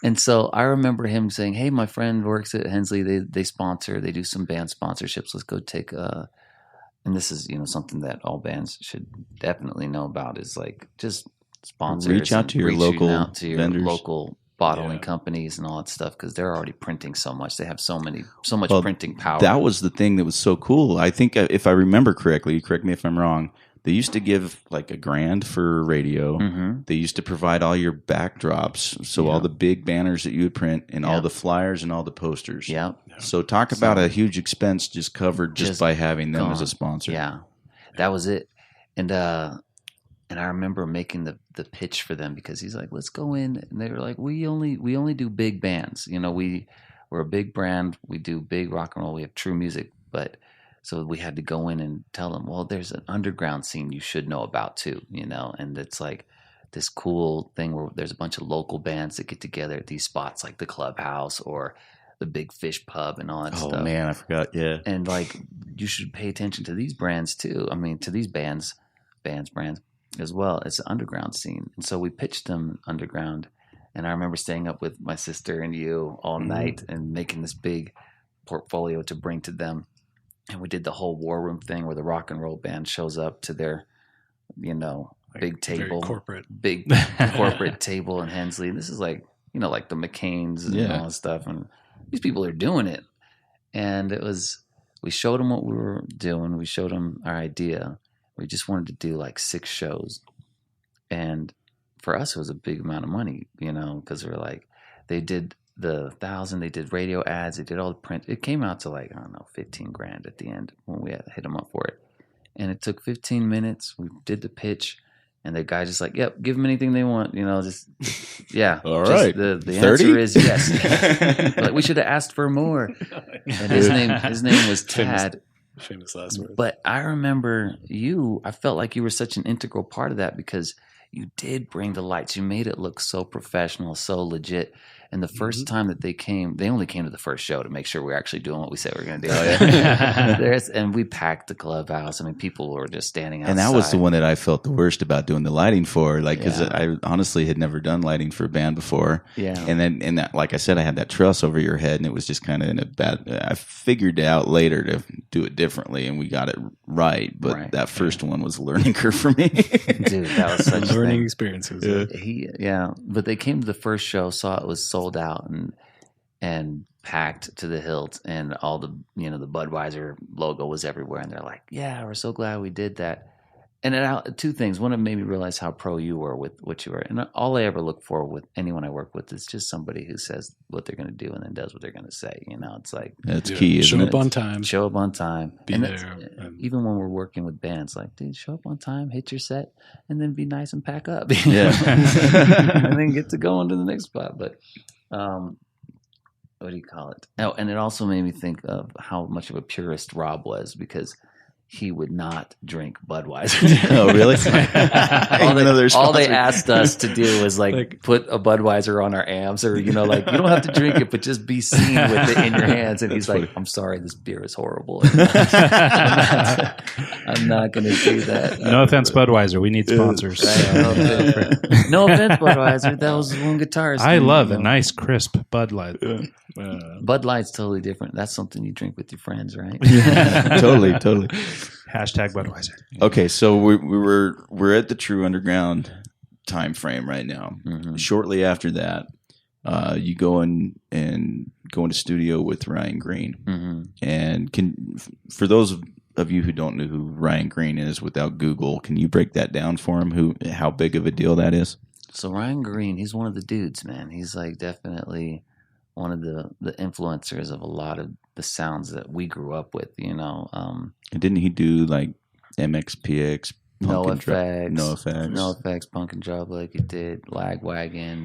And so I remember him saying, hey, my friend works at Hensley. They sponsor. They do some band sponsorships. Let's go take and this is, something that all bands should definitely know about, is like just sponsors. Reach out to your local vendors. Local bottling companies and all that stuff, because they're already printing so much. They have so much printing power. That was the thing that was so cool. I think if I remember correctly, correct me if I'm wrong, they used to give like $1,000 for radio. Mm-hmm. They used to provide all your backdrops, so all the big banners that you would print, and all the flyers and all the posters. Yeah. So talk about a huge expense just covered just by having them as a sponsor. Yeah, that was it. And I remember making the pitch for them, because he's like, let's go in, and they were like, we only do big bands. We're a big brand. We do big rock and roll. We have true music, but. So we had to go in and tell them, well, there's an underground scene you should know about too, and it's like this cool thing where there's a bunch of local bands that get together at these spots like the Clubhouse or the Big Fish Pub and all that stuff. Oh man, I forgot. Yeah. And like, you should pay attention to these brands too. I mean, to these brands as well. It's an underground scene. And so we pitched them underground. And I remember staying up with my sister and you all night and making this big portfolio to bring to them. And we did the whole war room thing where the rock and roll band shows up to their, big table, big corporate table in Hensley. And this is like, like the McCains and all that stuff. And these people are doing it. And we showed them what we were doing. We showed them our idea. We just wanted to do like 6 shows. And for us, it was a big amount of money, because we were like, they did the 1,000. They did radio ads. They did all the print. It came out to like, I don't know, 15 grand at the end when we had hit them up for it. And it took 15 minutes. We did the pitch. And the guy just like, yep, give them anything they want. Just, yeah. All just right. The 30? answer is yes. Like, we should have asked for more. And his name was Tad. Famous last word. But I remember I felt like you were such an integral part of that because you did bring the lights. You made it look so professional, so legit. And the first time that they came, they only came to the first show to make sure we were actually doing what we said we were going to do. And we packed the clubhouse. I mean, people were just standing outside. And that was the one that I felt the worst about doing the lighting for, like, because I honestly had never done lighting for a band before. Yeah. And that, like I said, I had that truss over your head, and it was just kind of in a bad. I figured out later to do it differently, and we got it right. But that first one was a learning curve for me. Dude, that was such learning experiences. But they came to the first show, saw it was sold out and packed to the hilt, and all the the Budweiser logo was everywhere, and they're like, yeah, we're so glad we did that. And two things. One, it made me realize how pro you were with what you were. And all I ever look for with anyone I work with is just somebody who says what they're going to do and then does what they're going to say. It's like, that's key, isn't show it? up on time. Show up on time. Be and there. Even when we're working with bands, like, dude, show up on time, hit your set, and then be nice and pack up. Yeah. And then get to go on to the next spot. But what do you call it? Oh, and it also made me think of how much of a purist Rob was, because he would not drink Budweiser. Oh, really? all they asked us to do was like put a Budweiser on our amps, or you don't have to drink it, but just be seen with it in your hands. And he's like, "I'm sorry, this beer is horrible. I'm not going to do that." No offense, Budweiser. We need sponsors. No offense, Budweiser. That was one guitarist. I love a nice crisp Bud Light. Bud Light's totally different. That's something you drink with your friends, right? Totally. Hashtag Budweiser. Okay, so we're at the True Underground time frame right now. Mm-hmm. Shortly after that, you go in and go into studio with Ryan Green. Mm-hmm. And for those of you who don't know who Ryan Green is without Google, can you break that down for him? How big of a deal that is? So Ryan Green, he's one of the dudes, man. He's like definitely one of the influencers of a lot of the sounds that we grew up with, And didn't he do like MXPX, No Effects, NoFX, Punk and Job, like he did Lagwagon.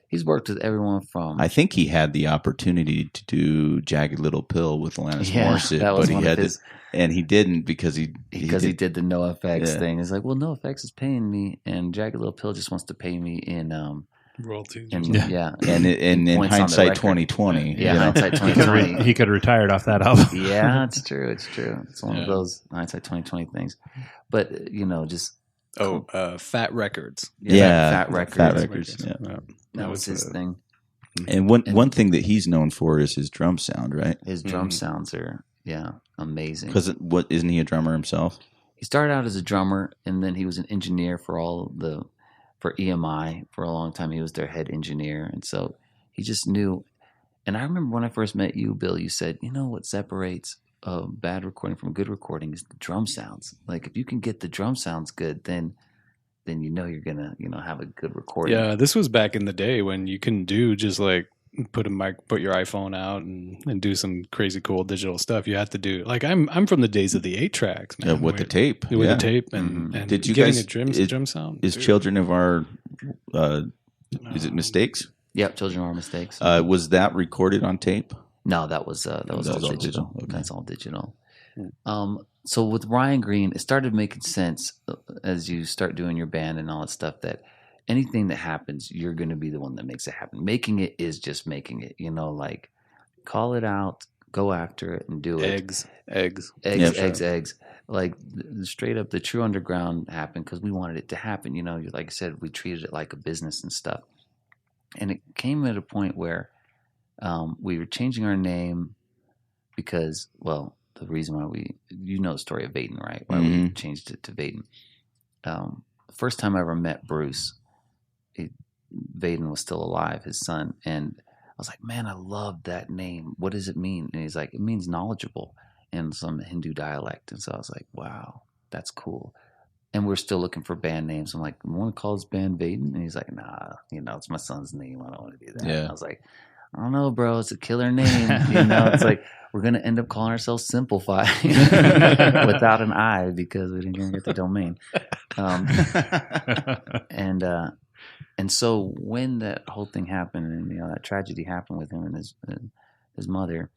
He's worked with everyone from. I think he had the opportunity to do Jagged Little Pill with Alanis Morissette, that was but he had to, and he didn't because he did the NoFX thing. It's like, well, NoFX is paying me, and Jagged Little Pill just wants to pay me in royalties. And in hindsight 2020. Hindsight 2020. He could have retired off that album. Yeah, it's true. It's one of those hindsight 2020 things. But just Fat Records. Fat Records. Yeah. That was his thing. And one thing that he's known for is his drum sound, right? His drum sounds are amazing. Because isn't he a drummer himself? He started out as a drummer, and then he was an engineer for EMI for a long time. He was their head engineer, and so he just knew. And I remember when I first met you, Bill, you said, what separates a bad recording from a good recording is the drum sounds. Like, if you can get the drum sounds good, then you're gonna have a good recording. Yeah, this was back in the day when you can do just like put your iPhone out and do some crazy cool digital stuff. You have to do like I'm from the days of the 8-tracks, man. With the tape. With the tape and did you getting guys a drum sound? Is Children of Our is it Mistakes? Yep, Children of Our Mistakes. Was that recorded on tape? No, that was all digital. Okay. That's all digital. So with Ryan Green, it started making sense as you start doing your band and all that stuff, that anything that happens, you're going to be the one that makes it happen. Making it is just making it, like call it out, go after it and do it. Eggs. Like straight up, the True Underground happened because we wanted it to happen. Like I said, we treated it like a business and stuff. And it came at a point where we were changing our name because, well, the reason why the story of Vayden, right? Why we changed it to Vayden. First time I ever met Bruce, Vayden was still alive, his son, and I was like, man, I love that name. What does it mean? And he's like, it means knowledgeable in some Hindu dialect. And so I was like, wow, that's cool. And we're still looking for band names. I'm like, I want to call this band Vayden? And he's like, nah, it's my son's name. I don't want to do that. Yeah. And I was like, I don't know, bro. It's a killer name. It's like we're gonna end up calling ourselves Simplify without an I because we didn't get the domain. And so when that whole thing happened, and that tragedy happened with him and his mother,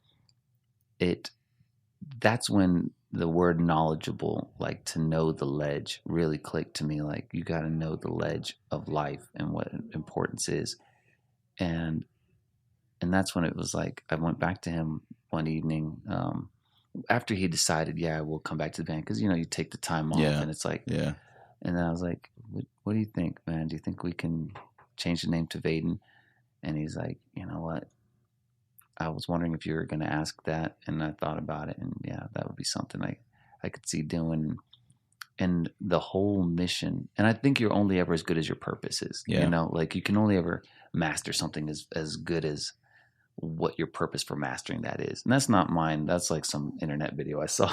that's when the word knowledgeable, like to know the ledge, really clicked to me. Like you got to know the ledge of life and what importance is, and that's when it was like I went back to him one evening after he decided, we'll come back to the band because you take the time off, and it's like, and then I was like, what do you think, man? Do you think we can change the name to Vayden? And he's like, you know what? I was wondering if you were going to ask that, and I thought about it, and that would be something I could see doing. And the whole mission, and I think you're only ever as good as your purpose is. Like you can only ever master something as good as what your purpose for mastering that is. And that's not mine. That's like some internet video I saw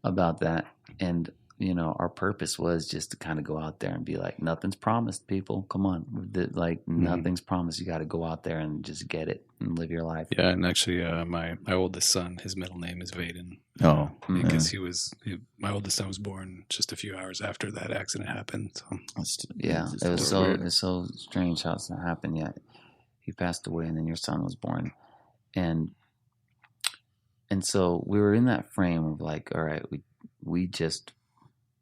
about that. And our purpose was just to kind of go out there and be like, nothing's promised, people. Come on. Nothing's promised. You got to go out there and just get it and live your life. Yeah. And actually, my oldest son, his middle name is Vayden. Oh, because my oldest son was born just a few hours after that accident happened. So. It was so strange how it happened. Yeah. He passed away and then your son was born. And so we were in that frame of like, all right, we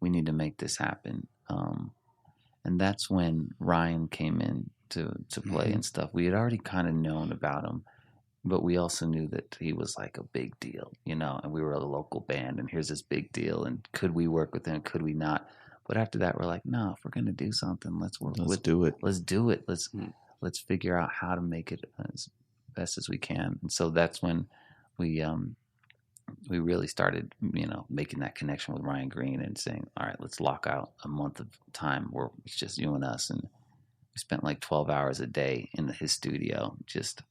need to make this happen. And that's when Ryan came in to play and stuff. We had already kind of known about him, but we also knew that he was like a big deal, and we were a local band and here's this big deal. And could we work with him? Could we not? But after that, we're like, no, if we're going to do something, let's do it. Let's do it. Let's figure out how to make it as best as we can. And so that's when we really started, making that connection with Ryan Green and saying, all right, let's lock out a month of time where it's just you and us. And we spent like 12 hours a day in his studio, just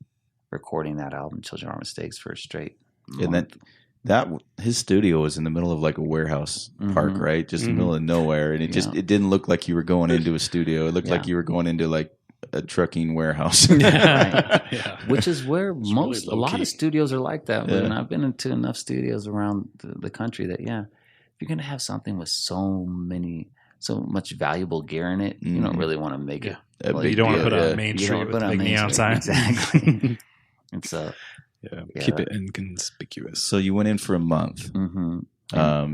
recording that album, Children Are Mistakes, for a straight month. And that his studio was in the middle of like a warehouse park, right? Just in the middle of nowhere. And it didn't look like you were going into a studio. It looked like you were going into like a trucking warehouse. Which is where a lot of studios are like that. And I've been into enough studios around the country that if you're going to have something with so much valuable gear in it, you don't really want to make it. But you don't want to put on Main Street with big neon signs. Exactly. And so keep it inconspicuous. So you went in for a month.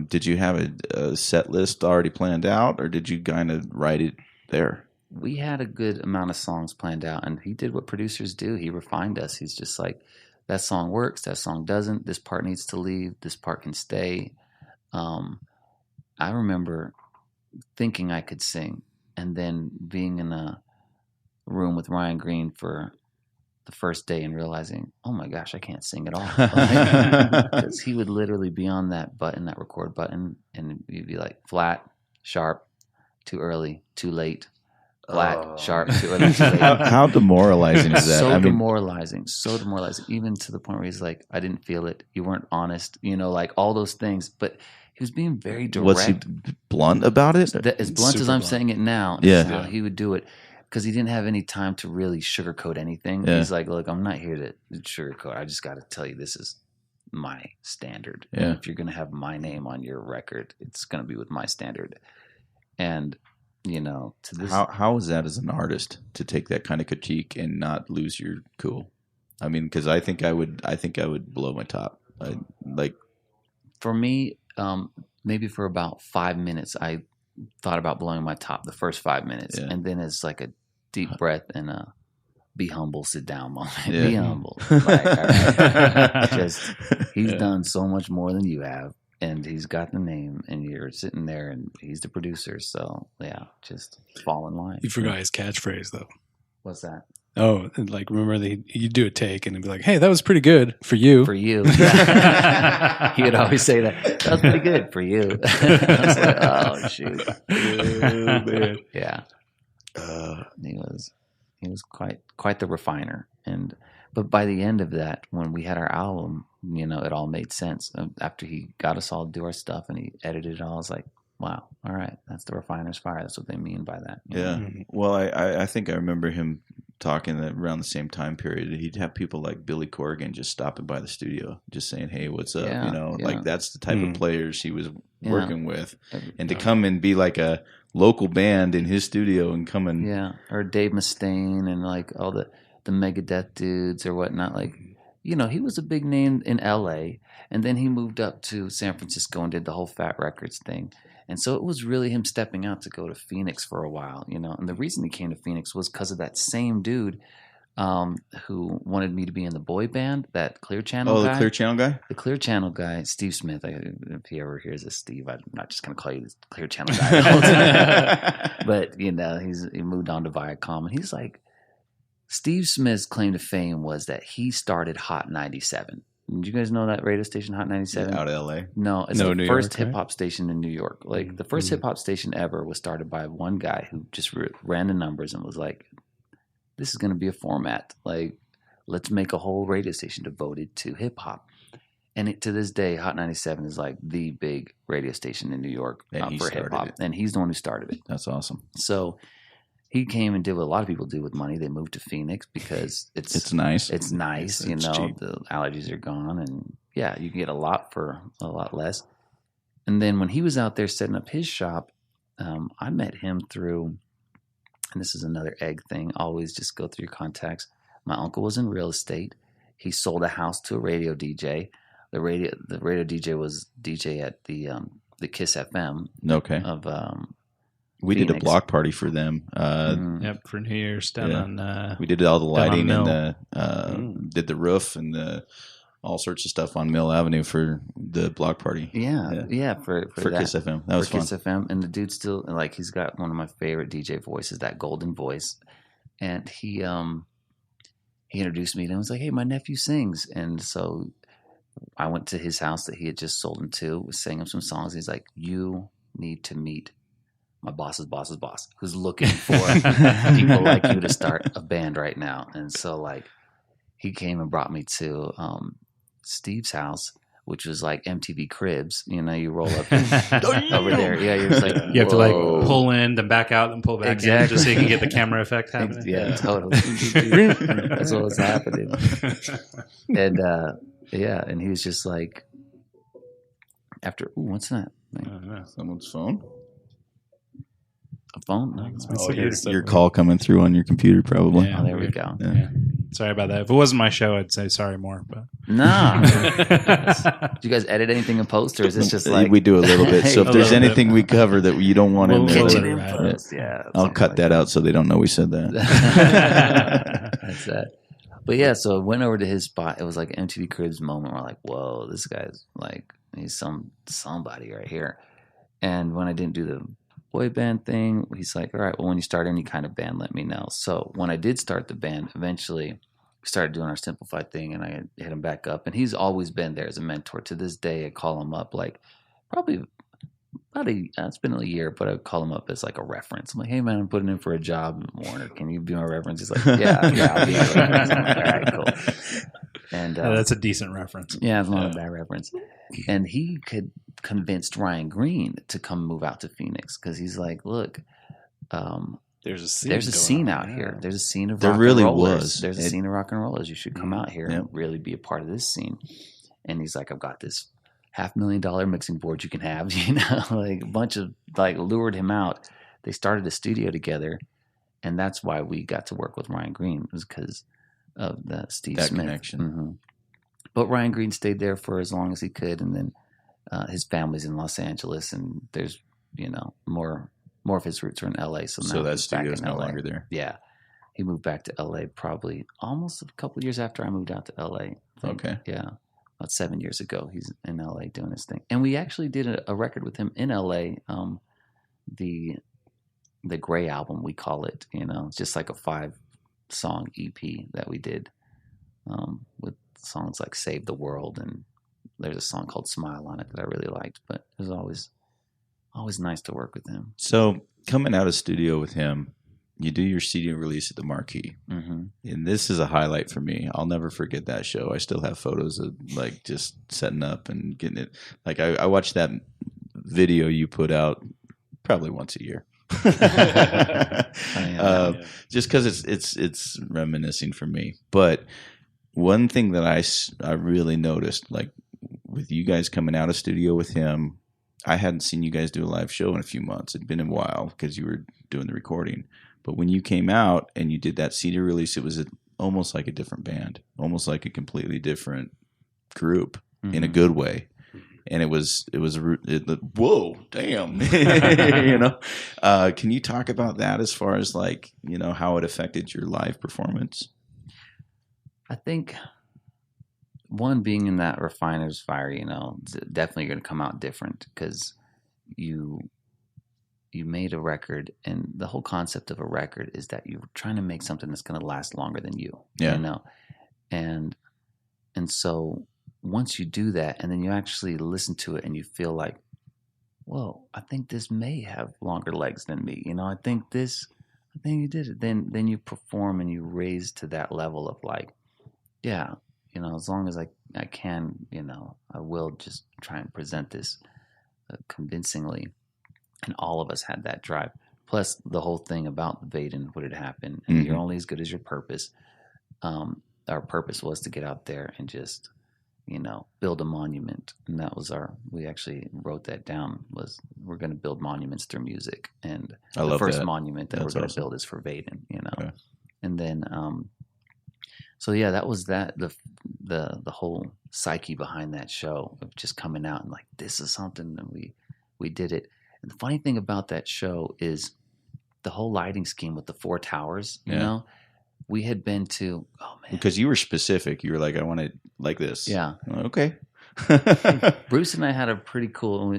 Did you have a set list already planned out, or did you kind of write it there? We had a good amount of songs planned out, and he did what producers do. He refined us. He's just like, that song works, that song doesn't, this part needs to leave, this part can stay. I remember thinking I could sing, and then being in a room with Ryan Green for the first day and realizing, oh my gosh, I can't sing at all. Because he would literally be on that button, that record button, and he'd be like, flat, sharp, too early, too late. Flat, sharp, too early, too late. How demoralizing is that? So demoralizing. Even to the point where he's like, I didn't feel it. You weren't honest. Like all those things. But he was being very direct. Was he blunt about it? As blunt as I'm saying it now. Is how he would do it. Because he didn't have any time to really sugarcoat anything. Yeah. He's like, look, I'm not here to sugarcoat. I just got to tell you, this is my standard. Yeah. And if you're going to have my name on your record, it's going to be with my standard. And to this, how is that as an artist to take that kind of critique and not lose your cool? I mean, because I think I would blow my top. For me, maybe for about 5 minutes, I thought about blowing my top. The first 5 minutes, and then it's like a deep breath and a be humble, sit down moment. Be humble. Like, all right. He's done so much more than you have. And he's got the name, and you're sitting there, and he's the producer. So, just fall in line. You forgot his catchphrase, though. What's that? Oh, like, remember you'd do a take, and he'd be like, hey, that was pretty good for you. For you. Yeah. He would always say that. That was pretty good for you. I was like, oh, shoot. Oh, man. Yeah. He was quite the refiner. But by the end of that, when we had our album, it all made sense. After he got us all to do our stuff and he edited it all, I was like, wow, all right, that's the refiner's fire. That's what they mean by that. Yeah. Well, I think I remember him talking that around the same time period, he'd have people like Billy Corgan just stopping by the studio, just saying, "Hey, what's up?" Yeah, You know, yeah. like that's the type of players he was Yeah. working with, and to come and be like a local band in his studio and come and Yeah, or Dave Mustaine and like all the Megadeth dudes or whatnot. Like, you know, he was a big name in L.A. and then he moved up to San Francisco and did the whole Fat Records thing. And so it was really him stepping out to go to Phoenix for a while, you know. And the reason he came to Phoenix was because of that same dude who wanted me to be in the boy band, that Clear Channel guy. the Clear Channel guy. The Clear Channel guy, Steve Smith. If he ever hears this, Steve, I'm not just going to call you the Clear Channel guy. But, you know, he moved on to Viacom. And he's like, Steve Smith's claim to fame was that he started Hot 97. Did you guys know that radio station, Hot 97? Out of L.A. No, it's No, the New first York, hip hop station in New York. Like the first hip hop station ever was started by one guy who just ran the numbers and was like, "This is going to be a format. Like, let's make a whole radio station devoted to hip hop." And to this day, Hot 97 is like the big radio station in New York And he for hip started hop, it. and he's the one who started it. That's awesome. So he came and did what a lot of people do with money. They moved to Phoenix because It's nice. it's nice, It's you know, cheap. the allergies are gone, and yeah, you can get a lot for a lot less. And then when he was out there setting up his shop, I met him through, and this is another egg thing, always just go through your contacts. My uncle was in real estate. He sold a house to a radio DJ. The radio DJ was DJ at the Kiss FM Okay. of We did a Phoenix. block party for them. Yep, for New Year's down Yeah. on. We did all the Down on lighting and Mill. did the roof and all sorts of stuff on Mill Avenue for the block party. Yeah, for For that. Kiss FM. That was for fun. Kiss FM, and the dude still like he's got one of my favorite DJ voices, that golden voice, and he introduced me and was like, "Hey, my nephew sings," and so I went to his house that he had just sold him to, sang him some songs. He's like, "You need to meet my boss's boss's boss, who's looking for people like you to start a band right now," and so like he came and brought me to Steve's house, which was like MTV Cribs. You know, you roll up over there. Yeah, you're just like, You have to like whoa. pull in, then back out, then pull back in, Exactly. just so you can get the camera effect happening. Yeah, totally. That's what was happening. And yeah, and he was just like, after, what's that? Someone's phone? A phone? No. Oh, your call coming through on your computer, probably. Yeah. Oh, there we go. Yeah. Sorry about that. If it wasn't my show, I'd say sorry more. But No. Did you guys edit anything in post, or is this just like we do a little bit. So if A there's little bit. anything we cover that you don't want in We'll there, let kitchen it in ride. post? Yeah. I'll something cut like that out so they don't know we said that. That's that. But yeah, so I went over to his spot. It was like an MTV Cribs moment where I'm like, whoa, this guy's like, he's somebody right here. And when I didn't do the boy band thing, he's like, all right, well, when you start any kind of band, let me know. So when I did start the band, eventually we started doing our Simplified thing, and I hit him back up. And he's always been there as a mentor. To this day, I call him up like probably it's been a year, but I call him up as like a reference. I'm like, hey man, I'm putting in for a job, Warner. Can you be my reference? He's like, yeah, I'll be your reference. I'm like, all right, cool. And that's a decent reference. yeah, it's not a bad reference. And he could convinced Ryan Green to come move out to Phoenix because he's like, look, There's a scene. there's a going scene on, out yeah. here. There's a scene of There rock really and rollers. was. There's a scene of rock and rollers. You should come out here Yep. and really be a part of this scene. And he's like, I've got this $500,000 mixing board you can have, you know, like a bunch of like lured him out. They started a studio together, and that's why we got to work with Ryan Green, was because of the Steve That Smith connection. Mhm. But Ryan Green stayed there for as long as he could, and then his family's in Los Angeles, and there's more of his roots are in LA. So now So that he's back studio is in no LA. longer there. Yeah, he moved back to LA probably almost a couple years after I moved out to LA. I think. Okay. Yeah, about 7 years ago, he's in LA doing his thing, and we actually did a record with him in LA. The Gray album, we call it. It's just like a 5-song EP that we did with songs like Save the World, and there's a song called Smile on it that I really liked. But it was always nice to work with him. So coming out of studio with him, you do your CD release at the Marquee. Mm-hmm. And this is a highlight for me. I'll never forget that show. I still have photos of like just setting up and getting it. Like I watch that video you put out probably once a year. Just because it's reminiscing for me. But one thing that I really noticed, like with you guys coming out of studio with him, I hadn't seen you guys do a live show in a few months. It'd been a while because you were doing the recording. But when you came out and you did that CD release, it was almost like a different band, almost like a completely different group in a good way. And it was whoa, damn, you know. Can you talk about that as far as like, you know, how it affected your live performance? I think one, being in that refiner's fire, you know, it's definitely going to come out different because you made a record, and the whole concept of a record is that you're trying to make something that's going to last longer than you, you know, and so once you do that, and then you actually listen to it, and you feel like, well, I think this may have longer legs than me, you know, I think you did it. Then you perform and you raise to that level of like, yeah, you know, as long as I can, you know, I will just try and present this convincingly. And all of us had that drive. Plus the whole thing about Vayden, what had happened. And you're only as good as your purpose. Our purpose was to get out there and just, you know, build a monument. And that was we actually wrote that down, was we're going to build monuments through music. And the first monument that we're going to build is for Vayden, you know. Okay. And then, so yeah, that was the whole psyche behind that show of just coming out and like, this is something, and we did it. And the funny thing about that show is the whole lighting scheme with the 4 towers, you know, we had been to, oh man. Because you were specific. You were like, I want it like this. Yeah. Okay. Bruce and I had a pretty cool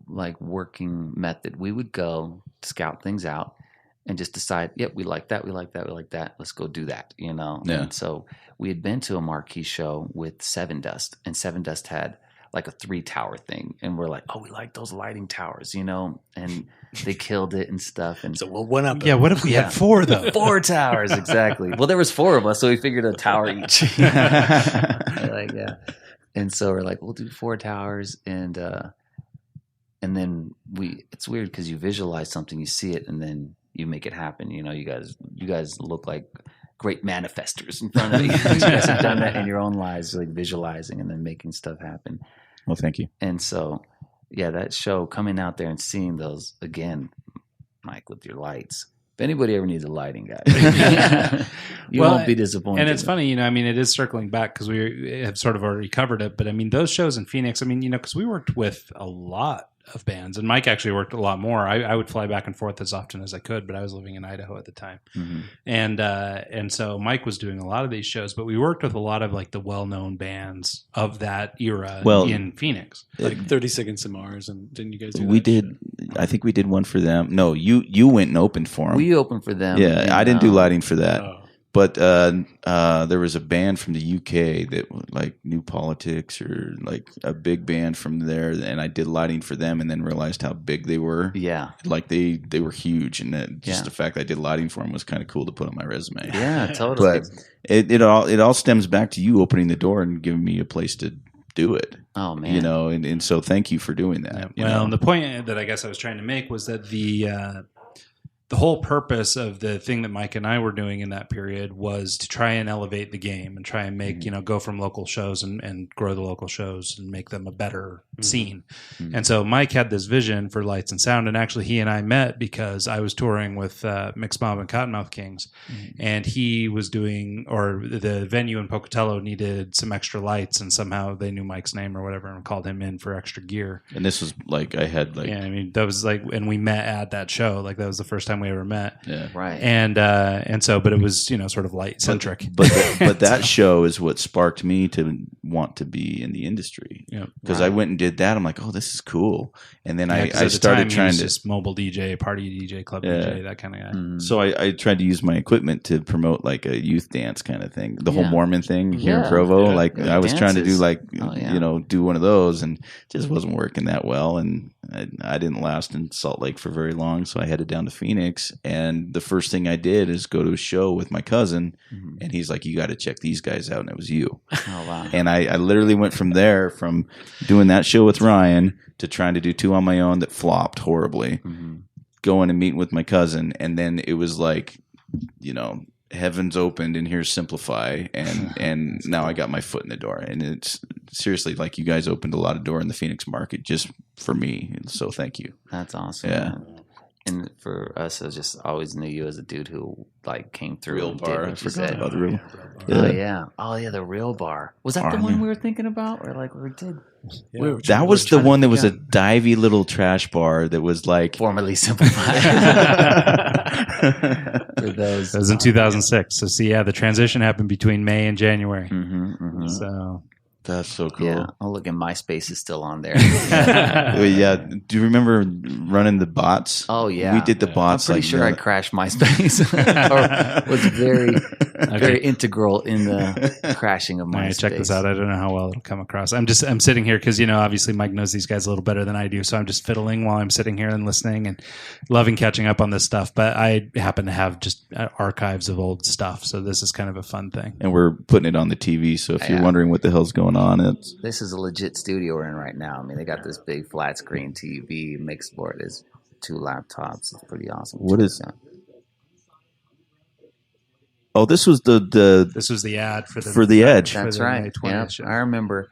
like working method. We would go scout things out and just decide, yep, we like that, we like that, we like that. Let's go do that, you know? Yeah. And so we had been to a marquee show with Seven Dust, and Seven Dust had like a 3-tower thing, and we're like, oh, we like those lighting towers, you know, and they killed it and stuff. And so we'll one up. Yeah, what if we had 4 though? 4 towers, exactly. Well, there was 4 of us, so we figured a tower each. Like, yeah. And so we're like, we'll do 4 towers, and then it's weird because you visualize something, you see it, and then you make it happen. You know, you guys look like great manifestors in front of me. You guys have done that in your own lives, like visualizing and then making stuff happen. Well, thank you. And so, yeah, that show, coming out there and seeing those again, Mike, with your lights. If anybody ever needs a lighting guy, you won't be disappointed. And it's funny, you know, I mean, it is circling back because we have sort of already covered it. But I mean, those shows in Phoenix, I mean, you know, because we worked with a lot of bands, and Mike actually worked a lot more. I would fly back and forth as often as I could, but I was living in Idaho at the time. Mm-hmm. And so Mike was doing a lot of these shows, but we worked with a lot of like the well-known bands of that era in Phoenix. Like 30 Seconds to Mars, and didn't you guys do that? We did. I think we did one for them. No, you went and opened for them. We opened for them. Yeah, and I didn't do lighting for that. But there was a band from the UK that like New Politics, or like a big band from there, and I did lighting for them, and then realized how big they were. Yeah, like they were huge, and the fact that I did lighting for them was kind of cool to put on my resume. Yeah, totally. But it all stems back to you opening the door and giving me a place to do it. Oh man, you know, and so thank you for doing that. Yeah. Well, and the point that I guess I was trying to make was that the whole purpose of the thing that Mike and I were doing in that period was to try and elevate the game and try and make, you know, go from local shows and grow the local shows and make them a better scene. Mm-hmm. And so Mike had this vision for lights and sound. And actually he and I met because I was touring with Mixed Mob and Cottonmouth Kings. Mm-hmm. And he was doing, or the venue in Pocatello needed some extra lights, and somehow they knew Mike's name or whatever and called him in for extra gear. And this was like, I had like, yeah, I mean, that was like, and we met at that show. Like that was the first time we ever met. Yeah. Right. And so, but it was, you know, sort of light centric. But that show is what sparked me to want to be in the industry. Yeah. Because I went and did that. I'm like, oh, this is cool. And then I started trying to just mobile DJ, party DJ, club DJ, that kind of guy. Mm-hmm. So I tried to use my equipment to promote like a youth dance kind of thing. The whole Mormon thing here in Provo. Yeah. Like I was trying to do like, you know, do one of those, and just wasn't working that well. And I didn't last in Salt Lake for very long. So I headed down to Phoenix. And the first thing I did is go to a show with my cousin, and he's like, you got to check these guys out. And it was you. Oh, wow. And I literally went from there, from doing that show with Ryan to trying to do 2 on my own that flopped horribly. Mm-hmm. going and meeting with my cousin, and then it was like, you know, heavens opened and here's Simplify, and now I got my foot in the door, and it's seriously like you guys opened a lot of door in the Phoenix market just for me, so thank you. That's awesome. Yeah. Man. And for us, I just always knew you as a dude who like came through. Real and bar. Did I what you forgot said. about the real. Oh yeah, the real bar. Was that the Bar, one yeah. we were thinking about, or like we did? Yeah. That was the one that was a divey little trash bar that was like Formerly Simplified. For those, That was in 2006. So see, yeah, the transition happened between May and January. So that's so cool. Yeah. Oh, look, and MySpace is still on there. Yeah. Do you remember running the bots? Oh yeah, We did the I'm bots. pretty sure I crashed MySpace, or was very integral in the crashing of all MySpace. right, check this out. I don't know how well it'll come across. I'm sitting here because, you know, obviously Mike knows these guys a little better than I do. So I'm just fiddling while I'm sitting here and listening and loving catching up on this stuff. But I happen to have just archives of old stuff. So this is kind of a fun thing. And we're putting it on the TV. So if you're wondering what the hell's going on, it's This is a legit studio we're in right now. I mean, they got this big flat screen TV mixed board. There's 2 laptops. It's pretty awesome. What is? Oh, this was the This was the ad for the Edge. for That's the right. May 20th Yeah, show. I remember.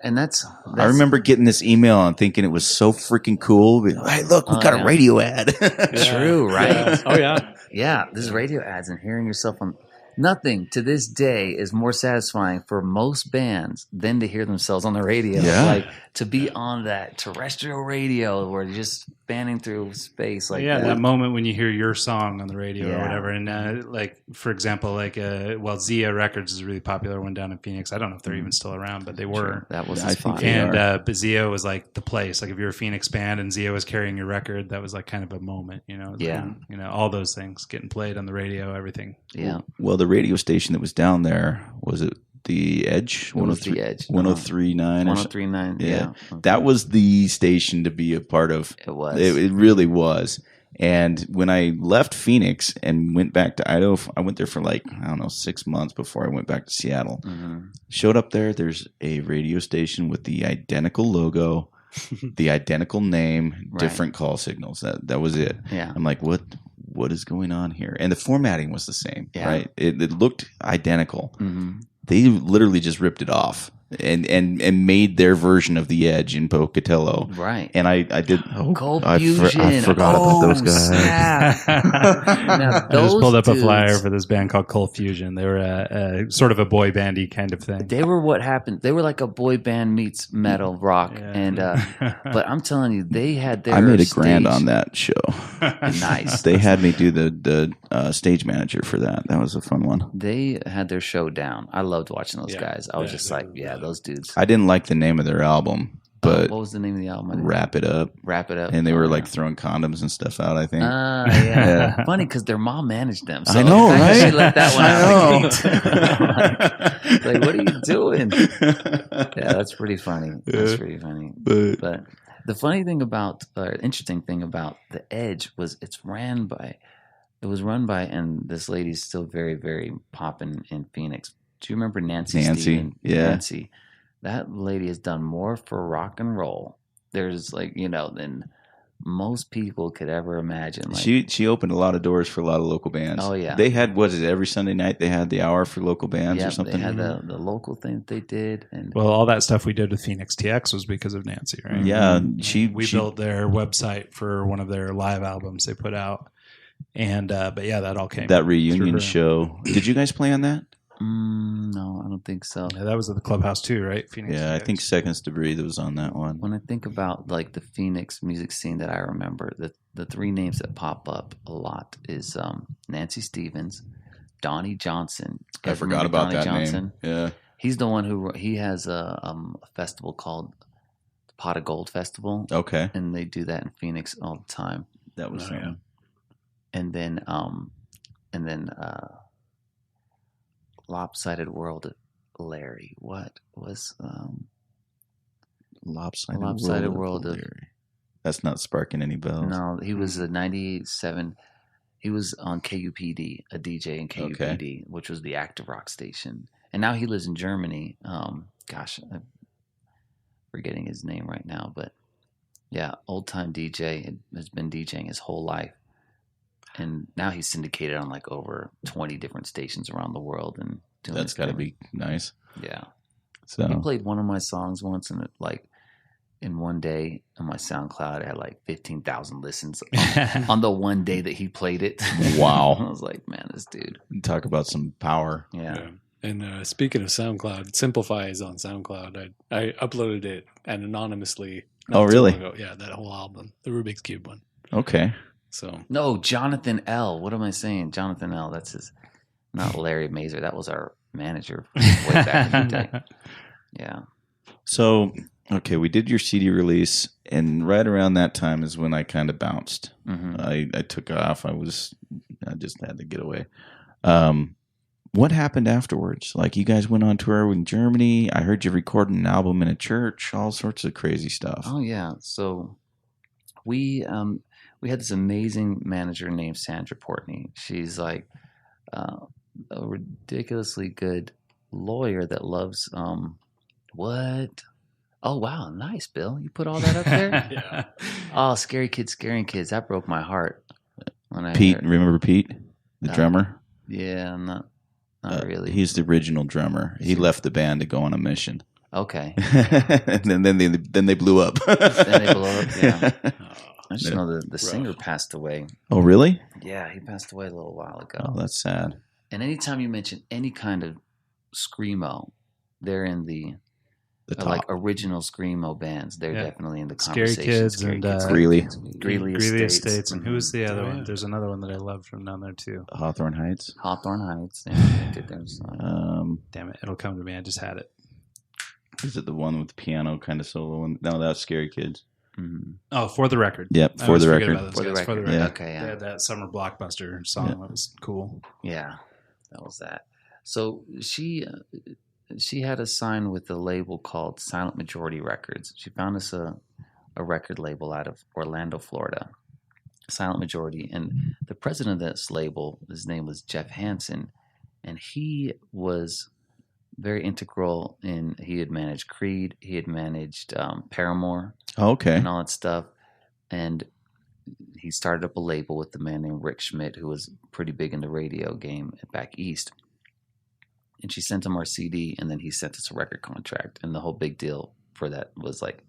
And that's I remember getting this email and thinking it was so freaking cool. Hey, look, we got a radio ad. true, right? Yeah. Oh yeah. Yeah, this radio ads and hearing yourself on. Nothing to this day is more satisfying for most bands than to hear themselves on the radio. Yeah. Like to be on that terrestrial radio where you're just spanning through space like yeah, that. that moment when you hear your song on the radio or Yeah. whatever. And like, for example, like, Zia Records is a really popular one down in Phoenix. I don't know if they're even still around, but they were. That was I his think spot. they And are. but Zia was like the place. Like if you're a Phoenix band and Zia was carrying your record, that was like kind of a moment, you know. It was Yeah. like, you know, all those things getting played on the radio, everything. Yeah. Well, the radio station that was down there, was it the Edge? It was the Edge. 103.9 or something? 1039. Yeah. Yeah. That was the station to be a part of. It was. It really was. And when I left Phoenix and went back to Idaho, I went there for like, I don't know, 6 months before I went back to Seattle. Showed up there. There's a radio station with the identical logo, the identical name, different call signals. That was it. Yeah. I'm like, what is going on here? And the formatting was the same, Yeah. right? It looked identical. They literally just ripped it off and made their version of the Edge in Pocatello. Right. And I did. Cold I Fusion. forgot about those guys. Snap. Now, I just pulled up a those flyer dudes, for this band called Cold Fusion. They were a sort of a boy bandy kind of thing. They were what happened. They were like a boy band meets metal rock, Yeah. and but I'm telling you, they had their. I made $1,000 stage- on that show. Nice. They had me do the stage manager for that. That was a fun one. They had their show down. I loved watching those Yeah. guys. I was Yeah, just they like, were yeah, really those dudes. I didn't like the name of their album, but What was the name of the album? I didn't- Wrap It Up. Wrap It Up. And they were Oh, like yeah. throwing condoms and stuff out, I think. Yeah. Funny because their mom managed them. So I know, the fact that right? She let that one I out know. of the gate. Like, what are you doing? Yeah, that's pretty funny. That's pretty funny. But the funny thing about, or interesting thing about the Edge was it was run by, and this lady's still very, very popping in Phoenix. Do you remember Nancy? Steven? Yeah. Nancy. That lady has done more for rock and roll. There's like, than most people could ever imagine. Like, She opened a lot of doors for a lot of local bands. Oh, yeah. They had, what is it, every Sunday night they had the hour for local bands yeah, or something? they had the local thing that they did. And Well, all that stuff we did with Phoenix TX was because of Nancy, right? Yeah, We built their website for one of their live albums they put out, and but yeah, that all came that through reunion her. show. Did you guys play on that? no, I don't think so. Yeah, that was at the clubhouse too, right? Phoenix. Yeah, I TX. think Seconds to Breathe was on that one. When I think about like the Phoenix music scene that I remember, the 3 names that pop up a lot is Nancy Stevens, Donnie Johnson. I Guys forgot remember about Donnie that Johnson? name. Yeah. He's the one he has a festival called the Pot of Gold Festival, Okay. and they do that in Phoenix all the time. That was Oh, yeah. And then Lopsided World Larry. What was Lopsided World of Larry. That's not sparking any bells. No, he was a 97. He was on KUPD, a DJ in KUPD, which was the active rock station. And now he lives in Germany. I'm forgetting his name right now, but Yeah, old time DJ, has been DJing his whole life, and now he's syndicated on like over 20 different stations around the world, and doing That's his got to thing. be nice. Yeah. So He played one of my songs once, and in one day on my SoundCloud, I had like 15,000 listens on the one day that he played it. Wow. I was like, man, this dude. talk about some power. Yeah. And speaking of SoundCloud, Simplify is on SoundCloud. I uploaded it and anonymously. Oh, not too really? long ago. Yeah, that whole album, the Rubik's Cube one. Okay. So No, Jonathan L. What am I saying? Jonathan L. That's his, not Larry Mazer. That was our manager way back in the day. Yeah. So, okay, we did your CD release, and right around that time is when I kind of bounced. hmm I took off. I just had to get away. What happened afterwards? Like, you guys went on tour in Germany. I heard you recording an album in a church. All sorts of crazy stuff. Oh yeah. So we had this amazing manager named Sandra Portney. She's like a ridiculously good lawyer that loves what? Oh wow, nice, Bill. You put all that up there? yeah, Oh, Scary Kids, Scaring Kids. That broke my heart. When I Pete, heard- remember Pete, the drummer? Yeah, not really. He's the original drummer. He left the band to go on a mission. Okay. And then they blew up. Then they blew up, yeah. I just Yeah. know the singer passed away. Oh, really? Yeah, he passed away a little while ago. Oh, that's sad. And anytime you mention any kind of screamo, they're in the The top. like original screamo bands. They're Yeah. definitely in the Scary conversation. Kids and, Greeley. Greeley Greeley Estates. Estates. And who was the other Oh, one? yeah. There's another one that I love from down there too. Hawthorne Heights. Hawthorne Heights. Yeah, they did their song. Damn it, it'll come to me. I just had it. Is it the one with the piano kind of solo one? No, that's Scary Kids. Mhm. Oh, For the Record. Yep, I For always the forget Record. about those For the guys. record. For the Record. Yeah. Okay, They yeah. had that summer blockbuster song Yeah. that was cool. Yeah, that was that. So she had us sign with a label called Silent Majority Records. She found us a record label out of Orlando, Florida, Silent Majority. And the president of this label, his name was Jeff Hansen, and he was very integral in, he had managed Creed, he had managed Paramore Oh, okay. and all that stuff. And he started up a label with a man named Rick Schmidt, who was pretty big in the radio game back east. And she sent him our CD, and then he sent us a record contract. And the whole big deal for that was like,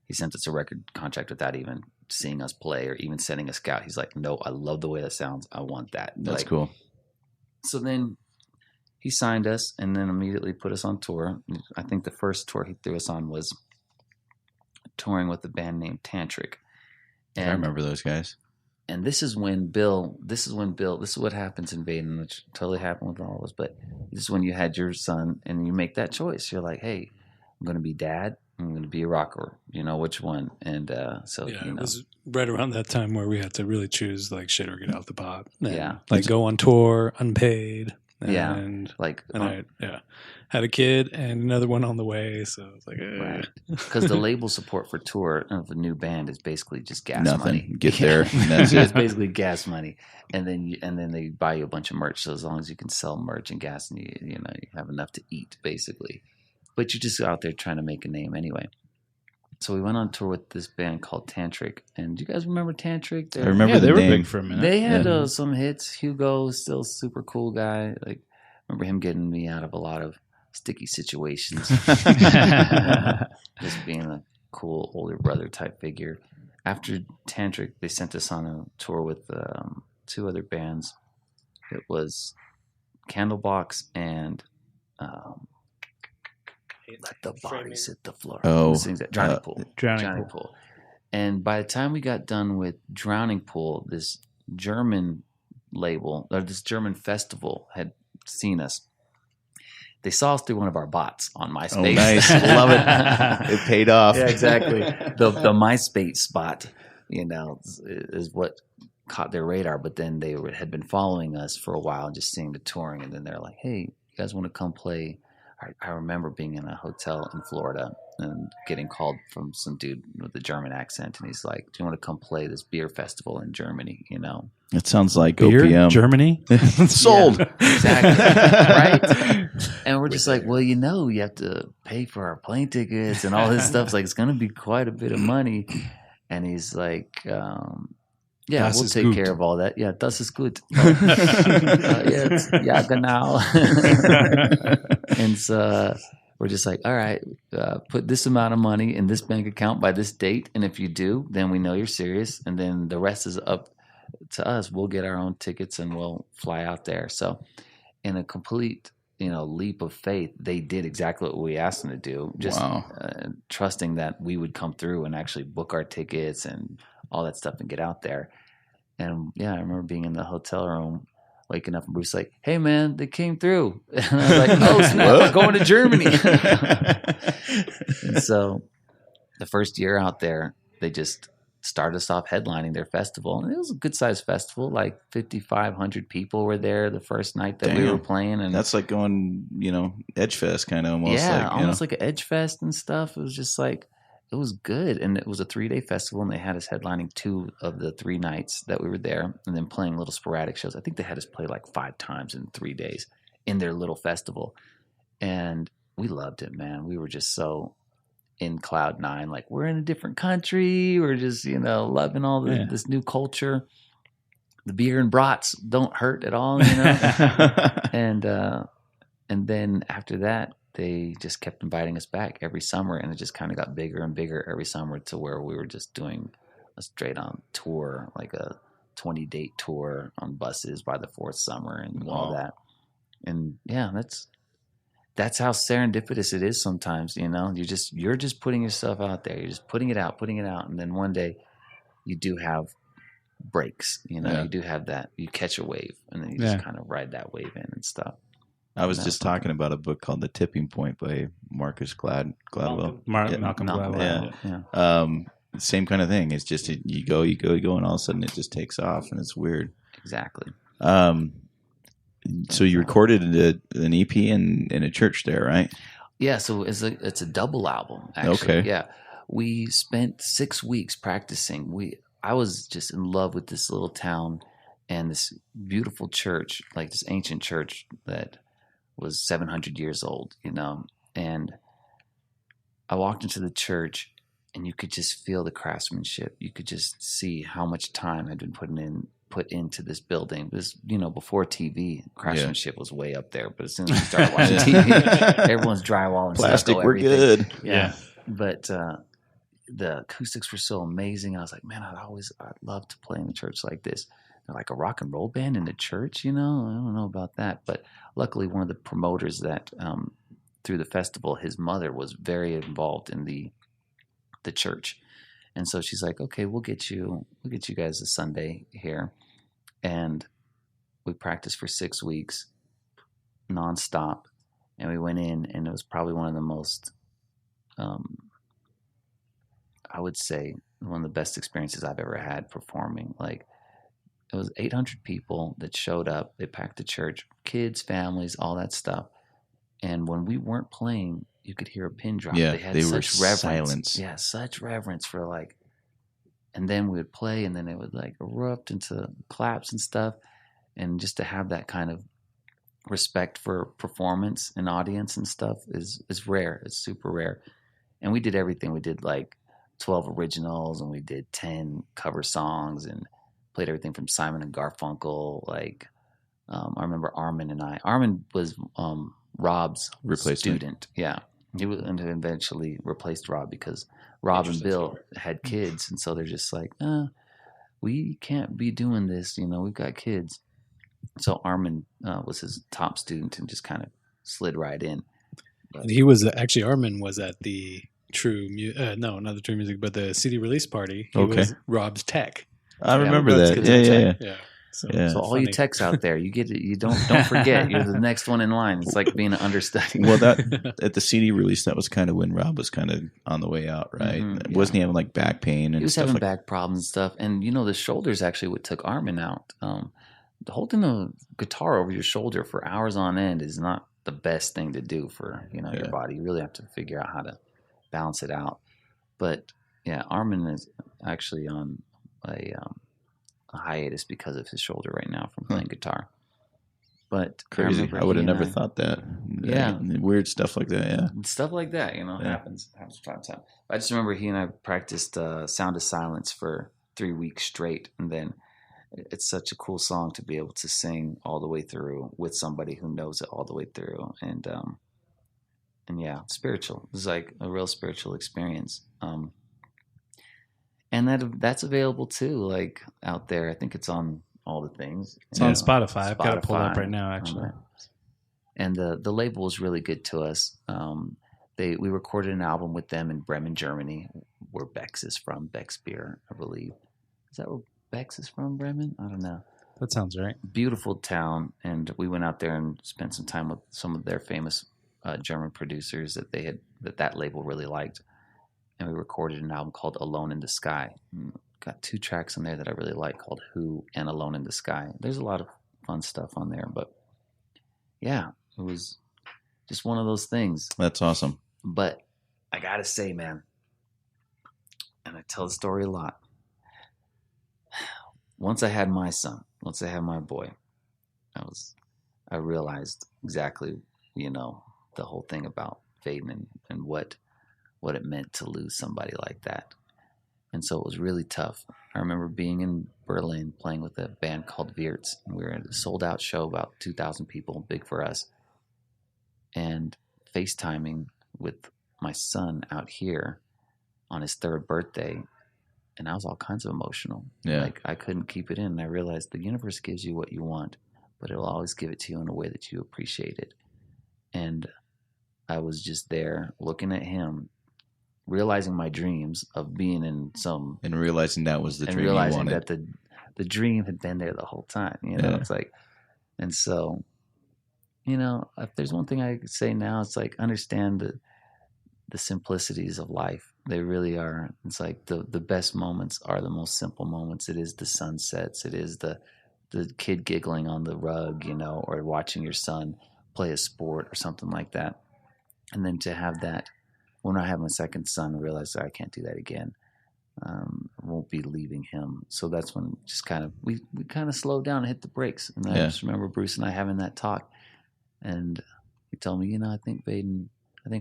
he sent us a record contract without even seeing us play or even sending a scout. He's like, no, I love the way that sounds. I want that. That's Like, cool. So then he signed us and then immediately put us on tour. I think the first tour he threw us on was touring with a band named Tantric. I remember those guys. And this is what happens in Vayden, which totally happened with all of us. But this is when you had your son and you make that choice. You're like, hey, I'm going to be dad. I'm going to be a rocker. You know, which one? And so, yeah, you it know, was right around that time where we had to really choose like shit or get out the pot. And, Yeah. like go on tour unpaid. Yeah. And like, I had a kid and another one on the way, so it's like right. Because the label support for tour of a new band is basically just gas Nothing. money. Get there, and that's It's it. basically gas money, and then they buy you a bunch of merch. So as long as you can sell merch and gas, and you have enough to eat, basically. But you're just out there trying to make a name anyway. So we went on tour with this band called Tantric, and do you guys remember Tantric? I remember Yeah, the they were name. big for a minute. They had Yeah. some hits. Hugo, still super cool guy. Like, remember him getting me out of a lot of sticky situations. Just being a cool older brother type figure. After Tantric, they sent us on a tour with two other bands. It was Candlebox and Let the Bodies Hit the Floor. Oh, Who sings that? Drowning Pool. Drowning Pool. And by the time we got done with Drowning Pool, this German label or this German festival had seen us. They saw us through one of our bots on MySpace. Oh, nice. Love it. It paid off. Yeah, exactly. The MySpace spot, is what caught their radar. But then they had been following us for a while and just seeing the touring. And then they're like, hey, you guys want to come play? I remember being in a hotel in Florida and getting called from some dude with a German accent. And he's like, do you want to come play this beer festival in Germany? It sounds like Beer, OPM. Germany. Sold. Yeah, exactly. Right? And we're just like, well, you have to pay for our plane tickets and all this stuff. It's like, it's going to be quite a bit of money. And he's like, yeah, Das we'll ist take gut. care of all that. Yeah, das ist gut. Yeah, genau. And so we're just like, all right, put this amount of money in this bank account by this date. And if you do, then we know you're serious. And then the rest is up to us. We'll get our own tickets and we'll fly out there. So in a complete, leap of faith, they did exactly what we asked them to do. Just Wow. trusting that we would come through and actually book our tickets and all that stuff and get out there. And yeah, I remember being in the hotel room, waking up, and Bruce like, "Hey man, they came through." And I was like, "Oh, snap, we're going to Germany." And so the first year out there, they just started us off headlining their festival, and it was a good sized festival. Like 5,500 people were there the first night that we Damn. were playing, and That's like going, Edge Fest kind of almost. yeah, like, almost like an Edge Fest and stuff. It was just like, it was good. And it was a 3-day festival, and they had us headlining 2 of the 3 nights that we were there, and then playing little sporadic shows. I think they had us play like 5 times in 3 days in their little festival. And we loved it, man. We were just so in cloud 9, like we're in a different country. We're just, loving all this new culture. The beer and brats don't hurt at all, And then after that, they just kept inviting us back every summer, and it just kind of got bigger and bigger every summer to where we were just doing a straight on tour, like a 20-date tour on buses by the 4th summer and all that. And yeah, that's how serendipitous it is sometimes, you're just putting yourself out there. You're just putting it out. And then one day you do have breaks, you do have that, you catch a wave, and then you just kind of ride that wave in and stuff. I was just talking about a book called The Tipping Point by Marcus Gladwell. Malcolm Gladwell. Yeah. Same kind of thing. It's just you go, and all of a sudden it just takes off, and it's weird. Exactly. So you recorded an EP in a church there, right? Yeah. So it's a double album, actually. Okay. Yeah. We spent 6 weeks practicing. I was just in love with this little town and this beautiful church, like this ancient church that was 700 years old, and I walked into the church and you could just feel the craftsmanship. You could just see how much time had been put into this building. This, before TV, craftsmanship was way up there, but as soon as we started watching TV, everyone's drywall and Plastic, stucco, we're everything. good. Yeah. But the acoustics were so amazing. I was like, man, I'd love to play in a church like this. They're like, a rock and roll band in the church, I don't know about that. But luckily, one of the promoters that through the festival, his mother was very involved in the church, and so she's like, okay, we'll get you guys a Sunday here, and we practiced for 6 weeks nonstop, and we went in, and it was probably one of the most I would say one of the best experiences I've ever had performing. Like, it was 800 people that showed up. They packed the church, kids, families, all that stuff. And when we weren't playing, you could hear a pin drop. Yeah, they had they such were reverence. silence. Yeah, such reverence for like, and then we would play, and then it would like erupt into claps and stuff. And just to have that kind of respect for performance and audience and stuff is rare. It's super rare. And we did everything. We did like 12 originals, and we did 10 cover songs, and played everything from Simon and Garfunkel. Like, I remember Armin was Rob's Replacement. student. Yeah. He was, and eventually replaced Rob because Rob and Bill had kids. And so they're just like, we can't be doing this. We've got kids. So Armin was his top student and just kind of slid right in. And he was actually, Armin was at the not the True Music, but the CD release party. He was Rob's tech. I remember Rob's that. kids Yeah. So all you techs out there, you get it. You don't forget. You're the next one in line. It's like being an understudy. Well, that at the CD release, that was kind of when Rob was kind of on the way out, right? Mhm, Wasn't he having like back pain and he was stuff having like back problems and stuff. And the shoulders actually what took Armin out. Holding a guitar over your shoulder for hours on end is not the best thing to do for your body. You really have to figure out how to balance it out. But yeah, Armin is actually on a hiatus because of his shoulder right now from playing guitar. But Crazy. remember I would he have and never thought that. Yeah. Weird stuff like that. Yeah. stuff like that, happens from time to time. I just remember he and I practiced Sound of Silence for 3 weeks straight, and then it's such a cool song to be able to sing all the way through with somebody who knows it all the way through, and yeah, spiritual. It's like a real spiritual experience. And that's available too, like out there. I think it's on all the things. It's on Spotify. I've got it pulled up right now, actually. And the label was really good to us. We recorded an album with them in Bremen, Germany, where Bex is from. Bex Beer, I believe. Is that where Bex is from, Bremen? I don't know. That sounds right. Beautiful town, and we went out there and spent some time with some of their famous German producers that label really liked. And we recorded an album called Alone in the Sky. Got 2 tracks on there that I really like called Who and Alone in the Sky. There's a lot of fun stuff on there, but yeah, it was just one of those things. That's awesome. But I gotta say, man, and I tell the story a lot. Once I had my son, once I had my boy, I realized exactly, the whole thing about Vayden and what it meant to lose somebody like that. And so it was really tough. I remember being in Berlin playing with a band called Wirtz. And we were at a sold-out show, about 2,000 people, big for us. And FaceTiming with my son out here on his 3rd birthday. And I was all kinds of emotional. Yeah. Like, I couldn't keep it in. And I realized the universe gives you what you want, but it'll always give it to you in a way that you appreciate it. And I was just there looking at him, realizing my dreams of being in some, and realizing that was the and dream you realizing wanted. that the dream had been there the whole time. Yeah. It's like, and so, if there's one thing I could say now, it's like understand the simplicities of life. They really are. It's like the best moments are the most simple moments. It is the sunsets. It is the kid giggling on the rug, or watching your son play a sport or something like that. And then to have that, when I have my second son, I realized that I can't do that again. I won't be leaving him. So that's when just kind of, we kind of slowed down and hit the brakes. And I just remember Bruce and I having that talk. And he told me, I think Vayden,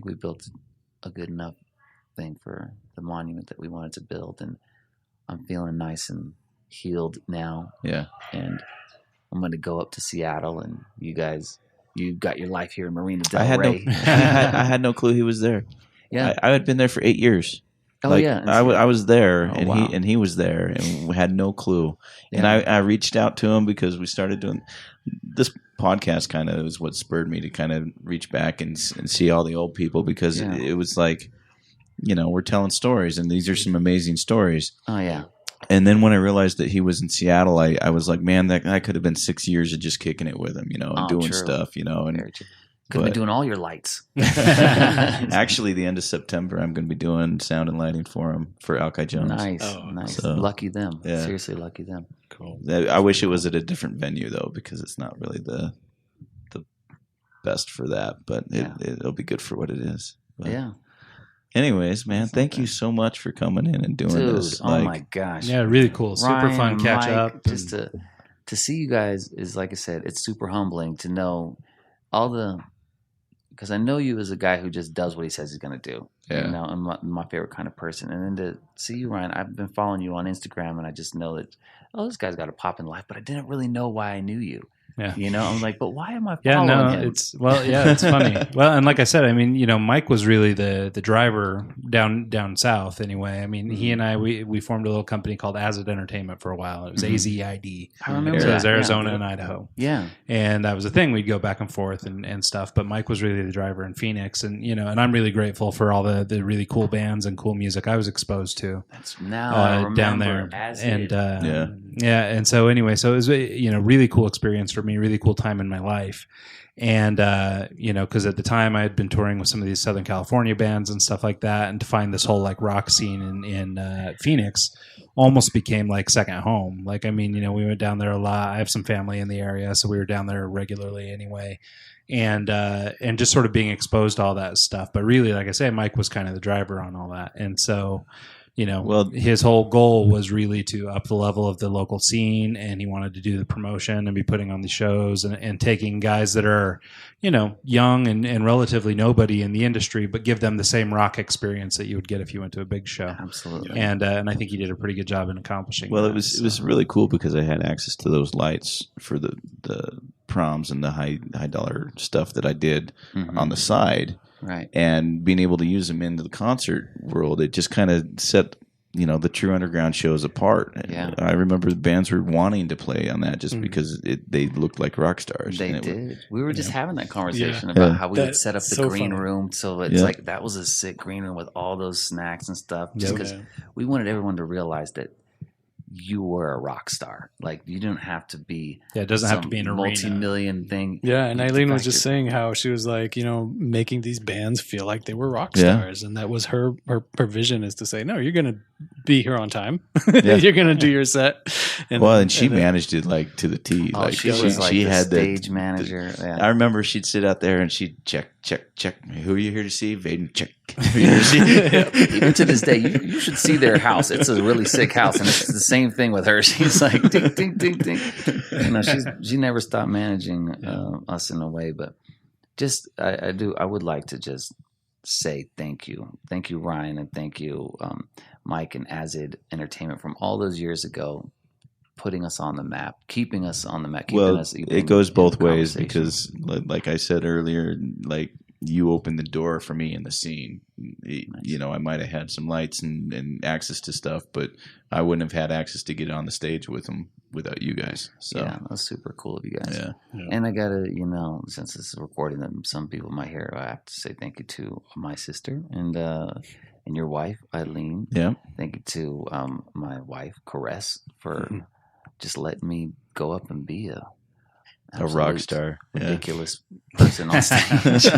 we built a good enough thing for the monument that we wanted to build. And I'm feeling nice and healed now. Yeah. And I'm going to go up to Seattle, and you guys, you got your life here in Marina Del I had Rey. I had no clue he was there. Yeah. I had been there for 8 years. Oh, yeah. I was there, Oh, and wow. he was there, and we had no clue. Yeah. And I reached out to him because we started doing this podcast. Kind of is what spurred me to kind of reach back and see all the old people, because it was like, we're telling stories, and these are some amazing stories. Oh, yeah. And then when I realized that he was in Seattle, I was like, man, that could have been 6 years of just kicking it with him, and doing true. stuff, and Very true. Could have been doing all your lights. actually, the end of September, I'm going to be doing sound and lighting for him for Alki Jones. Nice. Oh, nice. so, lucky them. yeah. Seriously, lucky them. Cool. I wish it was at a different venue though, because it's not really the best for that, but it'll be good for what it is. But Yeah. anyways, man, thank you so much for coming in and doing Dude, this. oh my gosh. Yeah, really cool. Super Ryan, fun catch Mike, up. Just to see you guys is, like I said, it's super humbling to know because I know you as a guy who just does what he says he's going to do. Yeah. I'm my favorite kind of person. And then to see you, Ryan, I've been following you on Instagram, and I just know that, this guy's got a pop in life, but I didn't really know why I knew you. Yeah. I'm like, but why am I Yeah, following no, him? it's funny. Well, and like I said, I mean, Mike was really the driver down south anyway. I mean, he and I, we formed a little company called Azid Entertainment for a while. It was AZID. I remember So it was that, Arizona and Idaho. Yeah. And that was the thing. We'd go back and forth and stuff. But Mike was really the driver in Phoenix. And, and I'm really grateful for all the really cool bands and cool music I was exposed to That's now I remember down there. as And it. yeah. And so anyway, so it was, really cool experience for me, really cool time in my life. And, because at the time I had been touring with some of these Southern California bands and stuff like that. And to find this whole like rock scene in Phoenix almost became like second home. Like, I mean, we went down there a lot. I have some family in the area, so we were down there regularly anyway. And just sort of being exposed to all that stuff. But really, like I say, Mike was kind of the driver on all that. And so, his whole goal was really to up the level of the local scene, and he wanted to do the promotion and be putting on the shows and taking guys that are, young and relatively nobody in the industry, but give them the same rock experience that you would get if you went to a big show. Absolutely. And I think he did a pretty good job in accomplishing Well, that. it was really cool because I had access to those lights for the proms and the high dollar stuff that I did on the side. Right. And being able to use them into the concert world, it just kind of set, the true underground shows apart. Yeah. I remember the bands were wanting to play on that just because they looked like rock stars. They And did. We were just having that conversation Yeah. about how we would That's set up the so green funny. room. So it's like that was a sick green room with all those snacks and stuff. Just because we wanted everyone to realize that you were a rock star. Like, you didn't have to be. Yeah, it doesn't have to be an arena. multi-million thing. Yeah, and The Eileen was fact just that- saying how she was like, making these bands feel like they were rock Yeah. stars, and that was her vision, is to say, no, you're going to be here on time. Yeah. You're going to do your set. And she managed it like to the T. Oh, like she was like the had stage manager. Yeah. I remember she'd sit out there and she'd check. Who are you here to see? Vayden, check. Who are you here to see? Even to this day, you should see their house. It's a really sick house, and it's the same thing with her. She's like, ding, ding, ding, ding. She never stopped managing us in a way. But just, I would like to just say thank you, Ryan, and thank you, Mike and Azid Entertainment, from all those years ago, putting us on the map, keeping us on the map. Keeping us It goes in both the ways conversation. because, like I said earlier, like you opened the door for me in the scene. I might have had some lights and access to stuff, but I wouldn't have had access to get on the stage with them without you guys. So yeah, that was super cool of you guys. yeah. And I gotta, since this is recording, that some people might hear, I have to say thank you to my sister and your wife Eileen. Yeah. Thank you to my wife Caress for just letting me go up and be a rock absolute star. Yeah. ridiculous person on stage.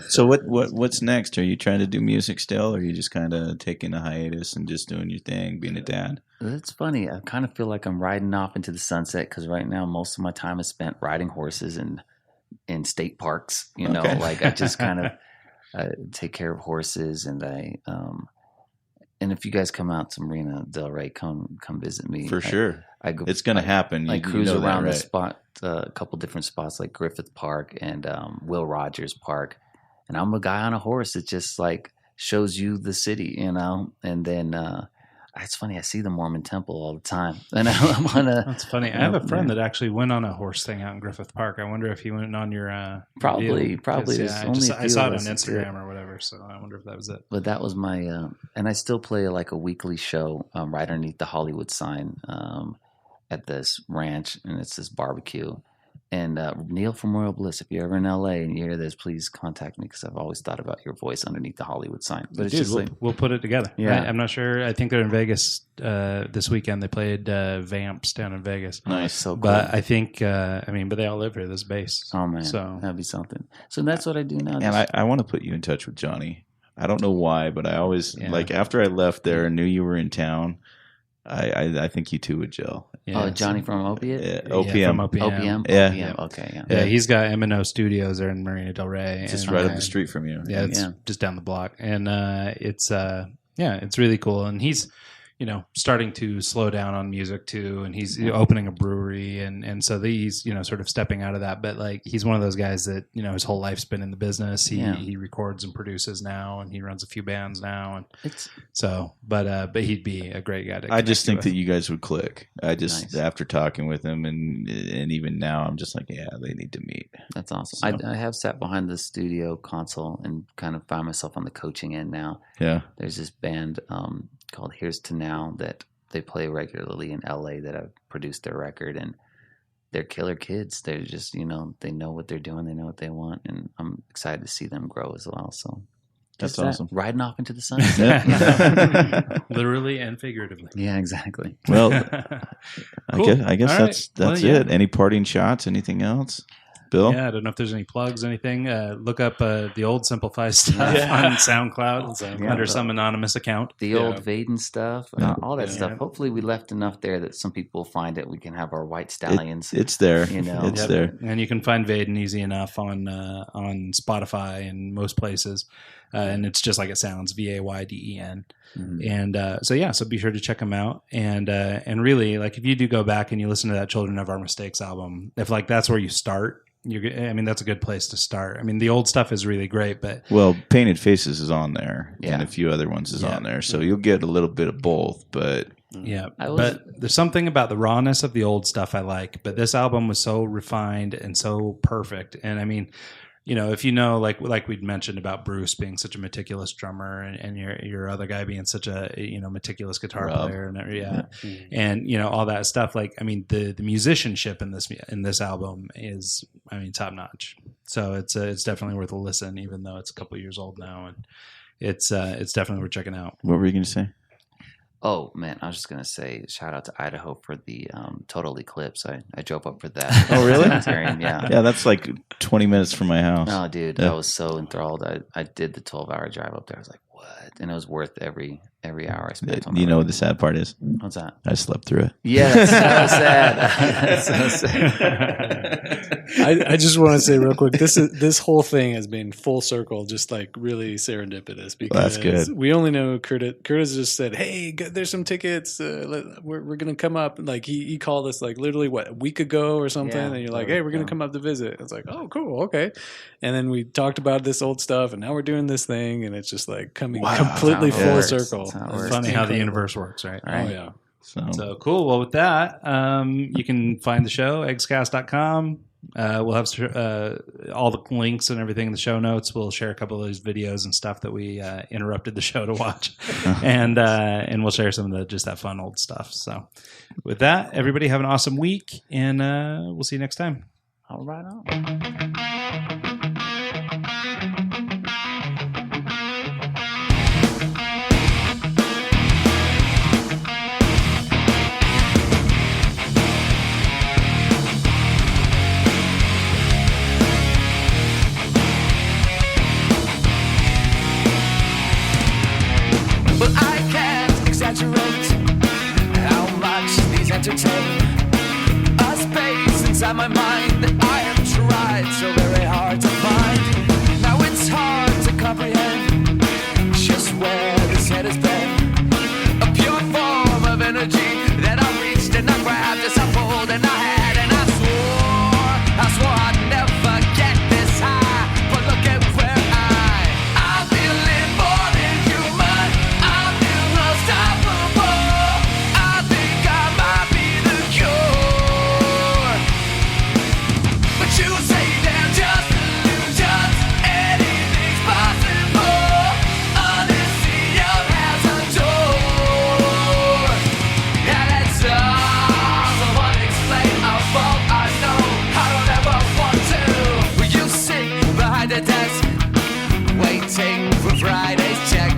So what's next? Are you trying to do music still, or are you just kind of taking a hiatus and just doing your thing, being a dad? It's funny. I kind of feel like I'm riding off into the sunset because right now most of my time is spent riding horses in state parks. Okay. Like I just kind of take care of horses, and and if you guys come out to Marina Del Rey, come visit me. For sure. I go. It's going to happen. I You cruise know that, around the right? spot, a couple different spots like Griffith Park and Will Rogers Park, and I'm a guy on a horse that just like shows you the city, and then it's funny. I see the Mormon Temple all the time, and I'm on a. That's funny. I have a friend that actually went on a horse thing out in Griffith Park. I wonder if he went on your Probably. deal. 'Cause, There's Yeah, only a I few saw of it us on that do it. Instagram or whatever. So I wonder if that was it. But that was my, and I still play like a weekly show right underneath the Hollywood sign at this ranch, and it's this barbecue. And Neil from Royal Bliss, if you're ever in LA and you hear this, please contact me because I've always thought about your voice underneath the Hollywood sign. But it's Dude, just like, we'll put it together. Yeah. Right? I'm not sure. I think they're in Vegas this weekend. They played Vamps down in Vegas. nice, so cool. But I think, but they all live here, this base. Oh man, So that'd be something. So that's what I do now. And I want to put you in touch with Johnny. I don't know why, but I always like after I left there and knew you were in town. I think you two would gel. yeah, Johnny from Opiate, Yeah, from OPM. OPM, Yeah. OPM. Okay, yeah. Yeah, he's got M&O Studios there in Marina Del Rey. Just and, right up the street from you. Yeah, it's Yeah. just down the block, and it's really cool. And he's starting to slow down on music too, and he's opening a brewery, and so he's sort of stepping out of that. But like he's one of those guys that his whole life's been in the business. He records and produces now, and he runs a few bands now, and It's so but he'd be a great guy to. I just think connect that you guys would click. I just Nice. after talking with him and even now I'm just like, yeah, they need to meet. That's awesome. So- I have sat behind the studio console and kind of find myself on the coaching end now. Yeah. There's this band called Here's to Now that they play regularly in LA that I've produced their record, and they're killer kids. They're just, they know what they're doing. They know what they want. And I'm excited to see them grow as well. So That's just that, awesome. riding off into the sunset. Yeah. literally and figuratively. Yeah, exactly. Well, Cool. I guess All right. that's Well, yeah. it. Any parting shots? Anything else? Bill? Yeah, I don't know if there's any plugs, anything. Look up the old Simplify stuff on SoundCloud Yeah. under some anonymous account. The old Vayden stuff, all that Yeah. stuff. Hopefully we left enough there that some people will find it. We can have our white stallions. It's there. It's Yep. there. And you can find Vayden easy enough on Spotify and most places. and it's just like it sounds, Vayden. And so be sure to check them out. And really, like, if you do go back and you listen to that Children of Our Mistakes album, if like that's where you start, that's a good place to start. I mean, the old stuff is really great, but Painted Faces is on there, and a few other ones is on there, so you'll get a little bit of both. But but there's something about the rawness of the old stuff I like. But this album was so refined and so perfect. And I mean, if like we'd mentioned about Bruce being such a meticulous drummer, and your other guy being such a meticulous guitar player, and all that stuff. Like, I mean, the musicianship in this album is, top notch. So it's definitely worth a listen, even though it's a couple years old now, and it's definitely worth checking out. What were you going to say? Oh man, I was just gonna say shout out to Idaho for the Total Eclipse. I drove up for that. Oh really? Yeah, that's like 20 minutes from my house. Oh dude, I was so enthralled. I did the 12-hour drive up there. I was like, what? And it was worth every hour I spent on the road. What the sad part is? What's that? I slept through it. Yeah, that's so sad. That's so sad. I just want to say real quick, this whole thing has been full circle, just like really serendipitous, because that's good. We only know Curtis just said, hey, there's some tickets, we're gonna come up. Like he called us like literally a week ago or something, and you're like, hey, we're gonna come up to visit. It's like, oh cool, okay. And then we talked about this old stuff, and now we're doing this thing, and it's just like coming completely full circle. It's funny how the universe works, right? Right. Oh yeah. So cool. Well, with that, you can find the show, eggscast.com. We'll have all the links and everything in the show notes. We'll share a couple of those videos and stuff that we interrupted the show to watch, and we'll share some of just that fun old stuff. So with that, everybody have an awesome week, and we'll see you next time. All right on. But I can't exaggerate how much these entertain a space inside my mind that I have tried so very hard to find. Now it's hard to comprehend just where this head has been. A pure form of energy that I reached and I grabbed as I pulled and I had, and I swore I'd never get this high. But look at where I'm feeling more than human. I feel unstoppable. I think I might be the cure. But you say they're just illusions. Anything's possible. Honesty has a door. Yeah, that's all so unexplainable. I know I don't ever want to. Will you sit behind the desk, waiting for Friday's check?